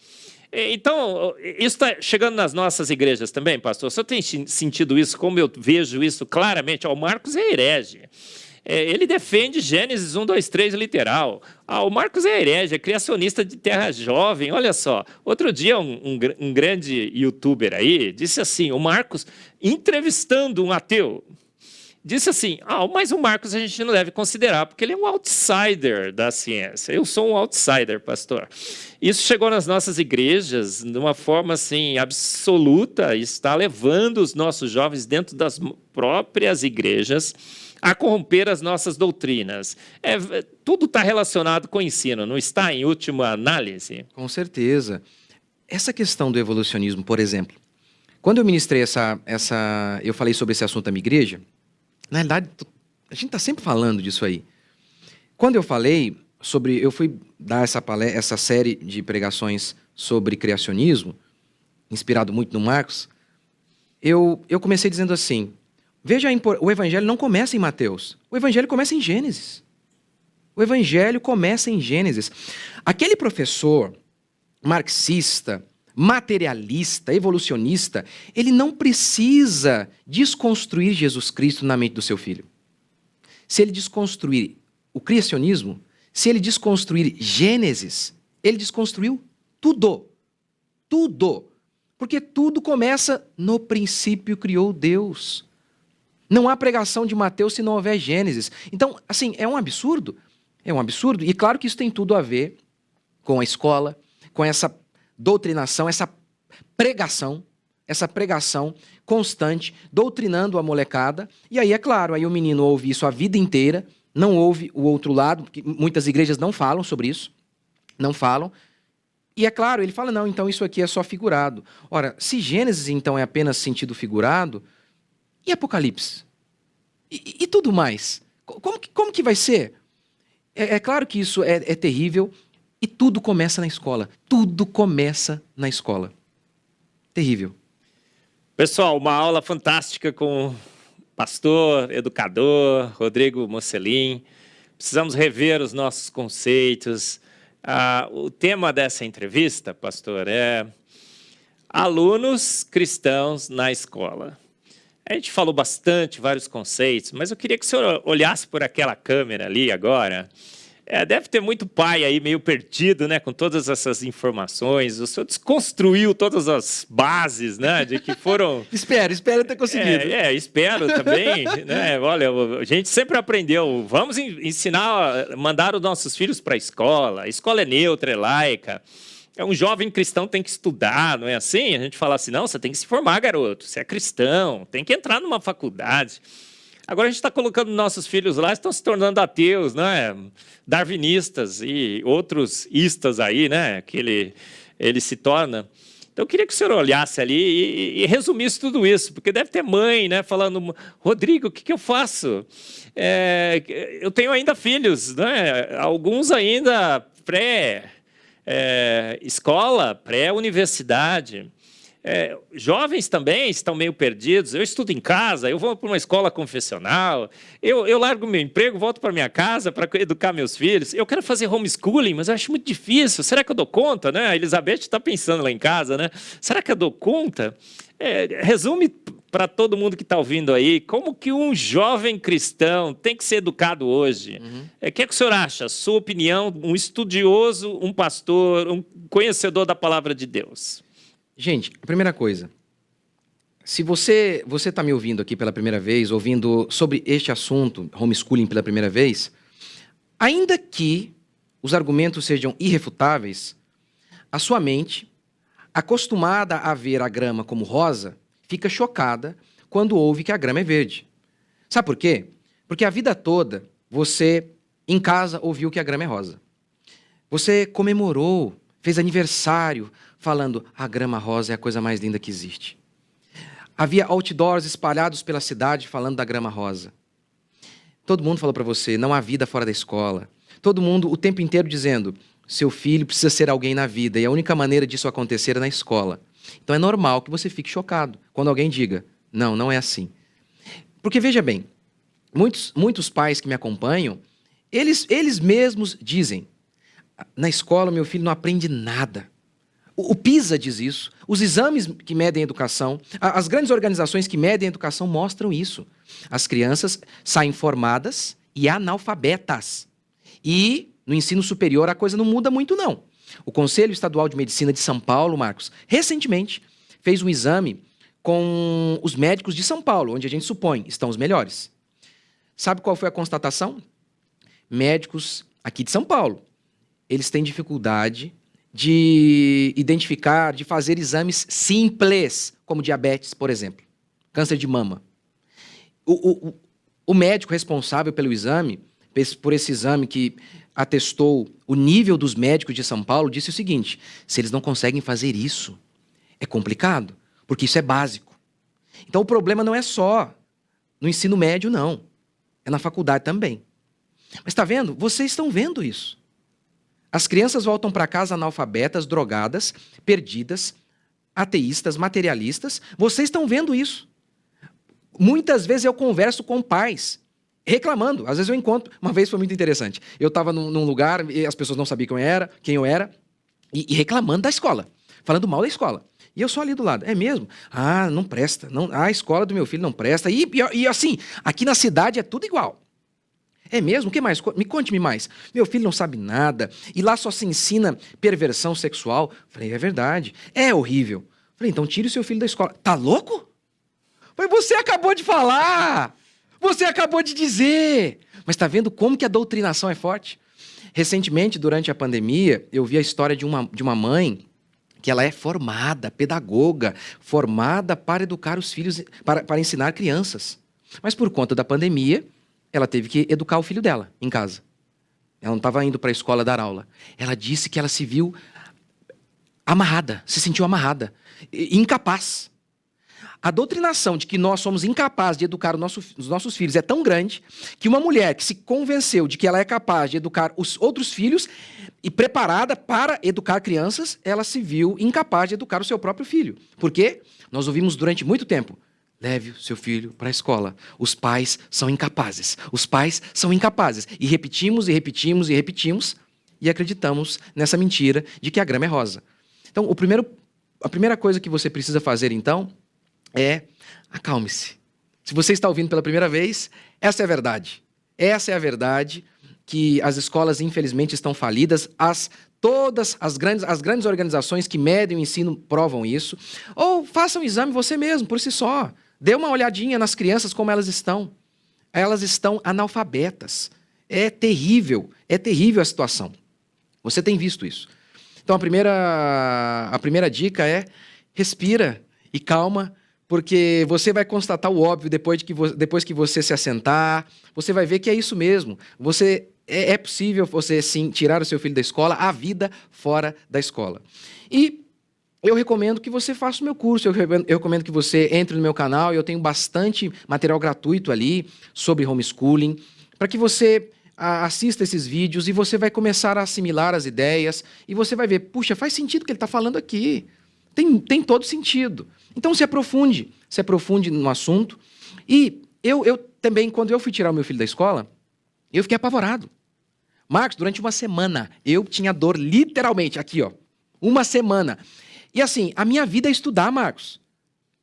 Então, isso está chegando nas nossas igrejas também, pastor? O senhor tem sentido isso, como eu vejo isso claramente? O Marcos é herege. Ele defende Gênesis 1, 2, 3 literal. O Marcos é herege, é criacionista de terra jovem. Olha só, outro dia um grande youtuber aí disse assim, o Marcos, entrevistando um ateu, disse assim, mas o Marcos a gente não deve considerar, porque ele é um outsider da ciência. Eu sou um outsider, pastor. Isso chegou nas nossas igrejas de uma forma assim, absoluta, e está levando os nossos jovens dentro das próprias igrejas a corromper as nossas doutrinas. Tudo está relacionado com o ensino, não está em última análise? Com certeza. Essa questão do evolucionismo, por exemplo, quando eu ministrei eu falei sobre esse assunto na minha igreja, na realidade, a gente está sempre falando disso aí. Quando eu falei eu fui dar essa série de pregações sobre criacionismo, inspirado muito no Marcos, eu comecei dizendo assim, veja, o evangelho não começa em Mateus, o evangelho começa em Gênesis. O evangelho começa em Gênesis. Aquele professor marxista, materialista, evolucionista, ele não precisa desconstruir Jesus Cristo na mente do seu filho. Se ele desconstruir o criacionismo, se ele desconstruir Gênesis, ele desconstruiu tudo. Tudo. Porque tudo começa no princípio criou Deus. Não há pregação de Mateus se não houver Gênesis. Então, assim, é um absurdo. É um absurdo. E claro que isso tem tudo a ver com a escola, com essa doutrinação, essa pregação constante, doutrinando a molecada. E aí, é claro, aí o menino ouve isso a vida inteira, não ouve o outro lado, porque muitas igrejas não falam sobre isso, não falam. E é claro, ele fala, não, então isso aqui é só figurado. Ora, se Gênesis, então, é apenas sentido figurado, e Apocalipse? E tudo mais? Como que vai ser? É claro que isso é terrível, e tudo começa na escola. Tudo começa na escola. Terrível. Pessoal, uma aula fantástica com o pastor, educador, Rodrigo Mocelin. Precisamos rever os nossos conceitos. O tema dessa entrevista, pastor, é alunos cristãos na escola. A gente falou bastante, vários conceitos, mas eu queria que o senhor olhasse por aquela câmera ali agora. Deve ter muito pai aí meio perdido, né, com todas essas informações. O senhor desconstruiu todas as bases, né, de que foram... Espero ter conseguido. Espero também, né? Olha, a gente sempre aprendeu, vamos ensinar, mandar os nossos filhos para a escola é neutra, é laica. Um jovem cristão tem que estudar, não é assim? A gente fala assim, não, você tem que se formar, garoto, você é cristão, tem que entrar numa faculdade. Agora a gente está colocando nossos filhos lá, estão se tornando ateus, né? Darwinistas e outros istas aí, né? Que ele se torna. Então eu queria que o senhor olhasse ali e resumisse tudo isso, porque deve ter mãe, né? Falando, Rodrigo, o que eu faço? Eu tenho ainda filhos, né? Alguns ainda pré-escola, pré-universidade. Jovens também estão meio perdidos. Eu estudo em casa, eu vou para uma escola confessional, eu largo meu emprego, volto para minha casa para educar meus filhos. Eu quero fazer homeschooling, mas eu acho muito difícil. Será que eu dou conta? Né? A Elizabeth está pensando lá em casa, né? Será que eu dou conta? Resume para todo mundo que está ouvindo aí, como que um jovem cristão tem que ser educado hoje? O que o senhor acha? Sua opinião, um estudioso, um pastor, um conhecedor da palavra de Deus. Gente, a primeira coisa, se você está me ouvindo aqui pela primeira vez, ouvindo sobre este assunto, homeschooling pela primeira vez, ainda que os argumentos sejam irrefutáveis, a sua mente, acostumada a ver a grama como rosa, fica chocada quando ouve que a grama é verde. Sabe por quê? Porque a vida toda você, em casa, ouviu que a grama é rosa. Você comemorou, fez aniversário, falando, a grama rosa é a coisa mais linda que existe. Havia outdoors espalhados pela cidade falando da grama rosa. Todo mundo falou para você, não há vida fora da escola. Todo mundo o tempo inteiro dizendo, seu filho precisa ser alguém na vida e a única maneira disso acontecer é na escola. Então é normal que você fique chocado quando alguém diga, não, não é assim. Porque veja bem, muitos pais que me acompanham, eles mesmos dizem, na escola meu filho não aprende nada. O PISA diz isso, os exames que medem a educação, as grandes organizações que medem a educação mostram isso. As crianças saem formadas e analfabetas. E no ensino superior a coisa não muda muito, não. O Conselho Estadual de Medicina de São Paulo, Marcos, recentemente fez um exame com os médicos de São Paulo, onde a gente supõe estão os melhores. Sabe qual foi a constatação? Médicos aqui de São Paulo, eles têm dificuldade de identificar, de fazer exames simples, como diabetes, por exemplo, câncer de mama. O médico responsável pelo exame, por esse exame que atestou o nível dos médicos de São Paulo, disse o seguinte, se eles não conseguem fazer isso, é complicado, porque isso é básico. Então o problema não é só no ensino médio, não. É na faculdade também. Mas está vendo? Vocês estão vendo isso. As crianças voltam para casa analfabetas, drogadas, perdidas, ateístas, materialistas. Vocês estão vendo isso. Muitas vezes eu converso com pais, reclamando. Às vezes eu encontro... Uma vez foi muito interessante. Eu estava num lugar e as pessoas não sabiam quem eu era, e reclamando da escola, falando mal da escola. E eu só ali do lado. É mesmo? Ah, não presta. Não, a escola do meu filho não presta. E assim, aqui na cidade é tudo igual. É mesmo? O que mais? Conte-me mais. Meu filho não sabe nada. E lá só se ensina perversão sexual. Falei, é verdade. É horrível. Falei, então tire o seu filho da escola. Tá louco? Falei, você acabou de falar. Você acabou de dizer. Mas tá vendo como que a doutrinação é forte? Recentemente, durante a pandemia, eu vi a história de uma mãe que ela é formada, pedagoga, formada para educar os filhos, para ensinar crianças. Mas por conta da pandemia, ela teve que educar o filho dela em casa. Ela não estava indo para a escola dar aula. Ela disse que ela se viu amarrada, se sentiu amarrada, incapaz. A doutrinação de que nós somos incapazes de educar os nossos filhos é tão grande que uma mulher que se convenceu de que ela é capaz de educar os outros filhos e preparada para educar crianças, ela se viu incapaz de educar o seu próprio filho. Por quê? Nós ouvimos durante muito tempo, leve o seu filho para a escola. Os pais são incapazes. Os pais são incapazes. E repetimos, e repetimos, e repetimos, e acreditamos nessa mentira de que a grama é rosa. Então, a primeira coisa que você precisa fazer, então, é acalme-se. Se você está ouvindo pela primeira vez, essa é a verdade. Essa é a verdade, que as escolas, infelizmente, estão falidas. Todas as grandes organizações que medem o ensino provam isso. Ou faça um exame você mesmo, por si só. Dê uma olhadinha nas crianças, como elas estão. Elas estão analfabetas. É terrível a situação. Você tem visto isso. Então, a primeira dica é respira e calma, porque você vai constatar o óbvio depois que você se assentar. Você vai ver que é isso mesmo. É possível você, sim, tirar o seu filho da escola, a vida fora da escola. E eu recomendo que você faça o meu curso, eu recomendo que você entre no meu canal, eu tenho bastante material gratuito ali sobre homeschooling, para que você assista esses vídeos e você vai começar a assimilar as ideias e você vai ver, puxa, faz sentido o que ele está falando aqui. Tem todo sentido. Então se aprofunde no assunto. E eu também, quando eu fui tirar o meu filho da escola, eu fiquei apavorado. Marcos, durante uma semana, eu tinha dor literalmente, aqui, ó, uma semana. E assim, a minha vida é estudar, Marcos.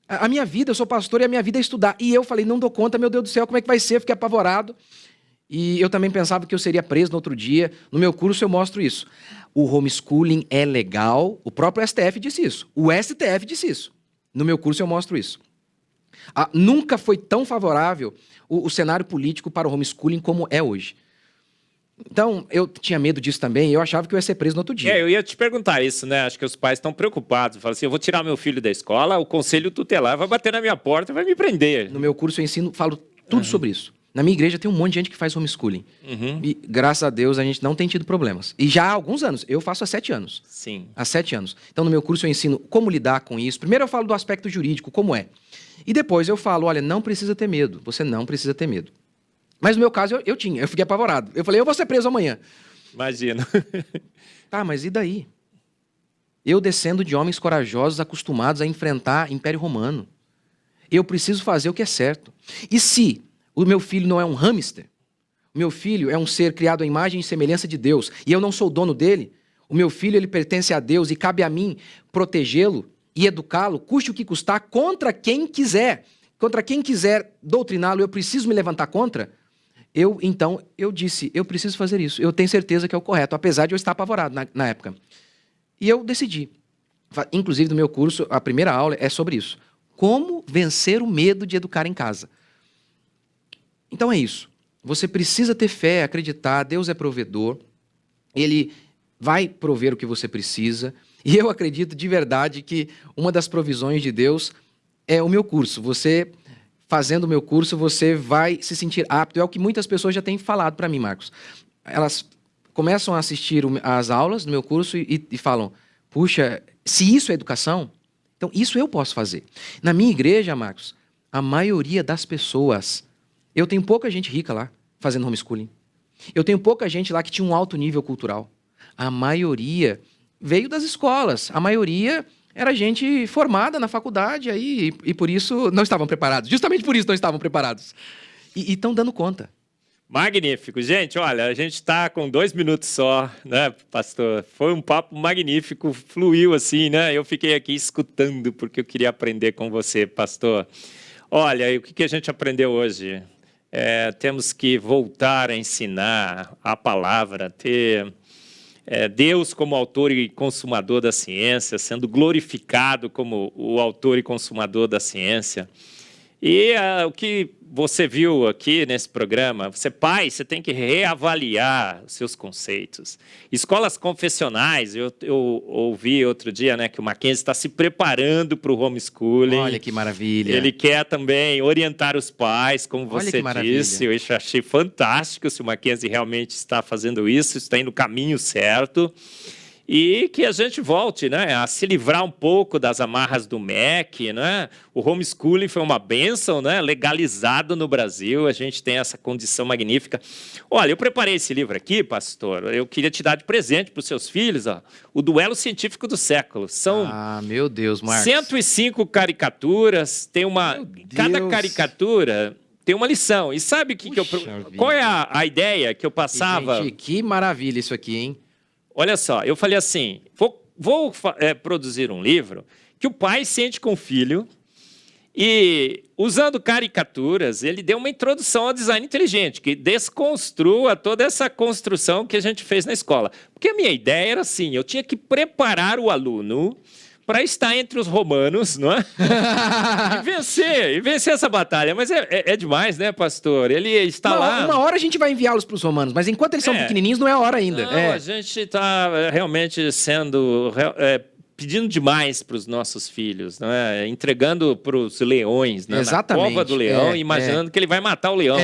A minha vida, eu sou pastor e a minha vida é estudar. E eu falei, não dou conta, meu Deus do céu, como é que vai ser? Eu fiquei apavorado. E eu também pensava que eu seria preso no outro dia. No meu curso eu mostro isso. O homeschooling é legal, o próprio STF disse isso. O STF disse isso. No meu curso eu mostro isso. Nunca foi tão favorável o cenário político para o homeschooling como é hoje. Então, eu tinha medo disso também, eu achava que eu ia ser preso no outro dia. Eu ia te perguntar isso, né? Acho que os pais estão preocupados. Falam assim, eu vou tirar meu filho da escola, o conselho tutelar vai bater na minha porta e vai me prender. No meu curso eu falo tudo sobre isso. Na minha igreja tem um monte de gente que faz homeschooling. E, graças a Deus, a gente não tem tido problemas. E já há alguns anos. Eu faço há 7 anos. Sim. Há 7 anos. Então, no meu curso eu ensino como lidar com isso. Primeiro eu falo do aspecto jurídico, como é. E depois eu falo, olha, não precisa ter medo. Você não precisa ter medo. Mas no meu caso, eu fiquei apavorado. Eu falei, eu vou ser preso amanhã. Imagina. Tá, mas e daí? Eu descendo de homens corajosos, acostumados a enfrentar Império Romano. Eu preciso fazer o que é certo. E se o meu filho não é um hamster, o meu filho é um ser criado à imagem e semelhança de Deus, e eu não sou o dono dele, o meu filho ele pertence a Deus e cabe a mim protegê-lo e educá-lo, custe o que custar, contra quem quiser doutriná-lo, eu preciso me levantar contra. Então, eu disse, eu preciso fazer isso. Eu tenho certeza que é o correto, apesar de eu estar apavorado na época. E eu decidi. Inclusive, no meu curso, a primeira aula é sobre isso. Como vencer o medo de educar em casa. Então é isso. Você precisa ter fé, acreditar, Deus é provedor. Ele vai prover o que você precisa. E eu acredito de verdade que uma das provisões de Deus é o meu curso. Você... fazendo o meu curso, você vai se sentir apto. É o que muitas pessoas já têm falado para mim, Marcos. Elas começam a assistir às aulas do meu curso e falam, puxa, se isso é educação, então isso eu posso fazer. Na minha igreja, Marcos, a maioria das pessoas... Eu tenho pouca gente rica lá, fazendo homeschooling. Eu tenho pouca gente lá que tinha um alto nível cultural. A maioria veio das escolas. A maioria... era gente formada na faculdade aí, e por isso não estavam preparados. Justamente por isso não estavam preparados. E estão dando conta. Magnífico. Gente, olha, a gente está com 2 minutos só, né, pastor? Foi um papo magnífico, fluiu assim, né? Eu fiquei aqui escutando porque eu queria aprender com você, pastor. Olha, o que a gente aprendeu hoje? Temos que voltar a ensinar a palavra, ter... Deus como autor e consumador da ciência, sendo glorificado como o autor e consumador da ciência. E o que você viu aqui nesse programa, pai, você tem que reavaliar os seus conceitos. Escolas confessionais, eu ouvi outro dia, né, que o Mackenzie está se preparando para o homeschooling. Olha que maravilha. Ele quer também orientar os pais, como você disse. Eu achei fantástico se o Mackenzie realmente está fazendo isso, está indo no caminho certo. E que a gente volte, né, a se livrar um pouco das amarras do MEC, né? O homeschooling foi uma bênção, né, legalizado no Brasil, a gente tem essa condição magnífica. Olha, eu preparei esse livro aqui, pastor, eu queria te dar de presente para os seus filhos, ó, o Duelo Científico do Século. São meu Deus, Marcos. 105 caricaturas, tem uma... Cada caricatura... tem uma lição. E sabe qual é a ideia que eu passava? Gente, que maravilha isso aqui, hein? Olha só, eu falei assim, vou produzir um livro que o pai sente com o filho E, usando caricaturas, ele deu uma introdução ao design inteligente, que desconstrua toda essa construção que a gente fez na escola. Porque a minha ideia era assim, eu tinha que preparar o aluno para estar entre os romanos, não é? e vencer essa batalha. Mas é demais, né, pastor? Ele está lá... Uma hora a gente vai enviá-los para os romanos, mas enquanto eles são pequenininhos, não é a hora ainda. Não, a gente está realmente sendo... pedindo demais para os nossos filhos, né? Entregando para os leões, né? Exatamente. Na cova do leão, imaginando que ele vai matar o leão.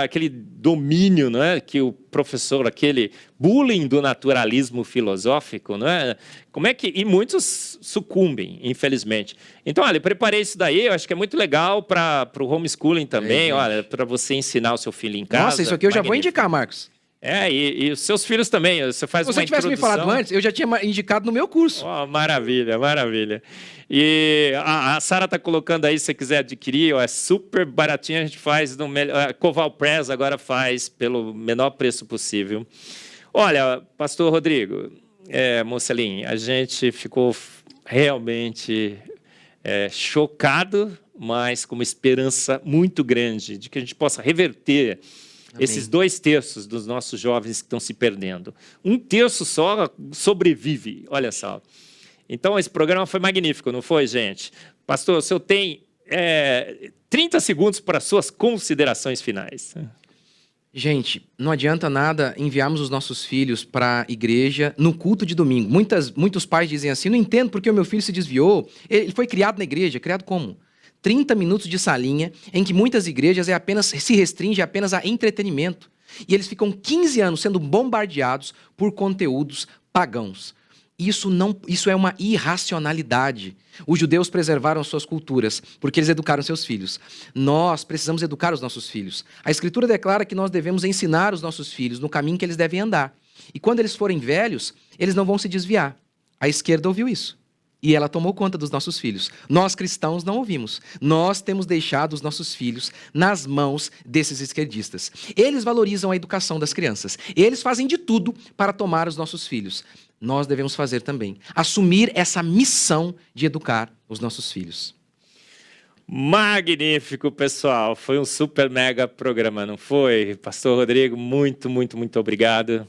Aquele domínio, né? Que o professor, aquele bullying do naturalismo filosófico, né? Como é que... E muitos sucumbem, infelizmente. Então, olha, eu preparei isso daí, eu acho que é muito legal para o homeschooling também, olha, para você ensinar o seu filho em casa. Nossa, isso aqui eu já vou indicar, Marcos. E os seus filhos também, você faz uma introdução. Se você tivesse me falado antes, eu já tinha indicado no meu curso. Maravilha, maravilha. E a Sara está colocando aí, se você quiser adquirir, é super baratinho, a gente faz no melhor... Coval Press agora faz pelo menor preço possível. Olha, pastor Rodrigo, Mocelin, a gente ficou realmente chocado, mas com uma esperança muito grande de que a gente possa reverter esses 2 terços dos nossos jovens que estão se perdendo. 1 terço só sobrevive, olha só. Então, esse programa foi magnífico, não foi, gente? Pastor, o senhor tem 30 segundos para suas considerações finais. Gente, não adianta nada enviarmos os nossos filhos para a igreja no culto de domingo. Muitos pais dizem assim, não entendo porque o meu filho se desviou. Ele foi criado na igreja. Criado como? 30 minutos de salinha, em que muitas igrejas se restringe apenas a entretenimento. E eles ficam 15 anos sendo bombardeados por conteúdos pagãos. Isso é uma irracionalidade. Os judeus preservaram suas culturas, porque eles educaram seus filhos. Nós precisamos educar os nossos filhos. A Escritura declara que nós devemos ensinar os nossos filhos no caminho que eles devem andar. E quando eles forem velhos, eles não vão se desviar. A esquerda ouviu isso. E ela tomou conta dos nossos filhos. Nós, cristãos, não ouvimos. Nós temos deixado os nossos filhos nas mãos desses esquerdistas. Eles valorizam a educação das crianças. Eles fazem de tudo para tomar os nossos filhos. Nós devemos fazer também. Assumir essa missão de educar os nossos filhos. Magnífico, pessoal. Foi um super mega programa, não foi? Pastor Rodrigo, muito, muito, muito obrigado.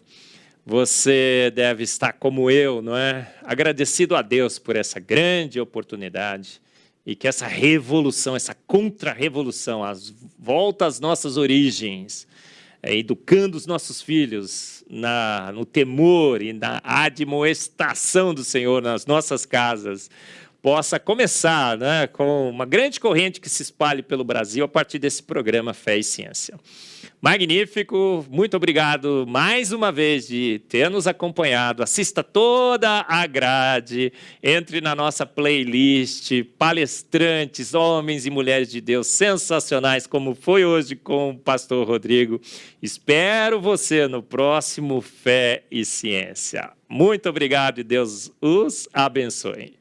Você deve estar como eu, não é? Agradecido a Deus por essa grande oportunidade e que essa revolução, essa contra-revolução, a volta às nossas origens, educando os nossos filhos no temor e na admoestação do Senhor nas nossas casas, possa começar, né, com uma grande corrente que se espalhe pelo Brasil a partir desse programa Fé e Ciência. Magnífico, muito obrigado mais uma vez de ter nos acompanhado. Assista toda a grade, entre na nossa playlist, palestrantes, homens e mulheres de Deus sensacionais, como foi hoje com o pastor Rodrigo. Espero você no próximo Fé e Ciência. Muito obrigado e Deus os abençoe.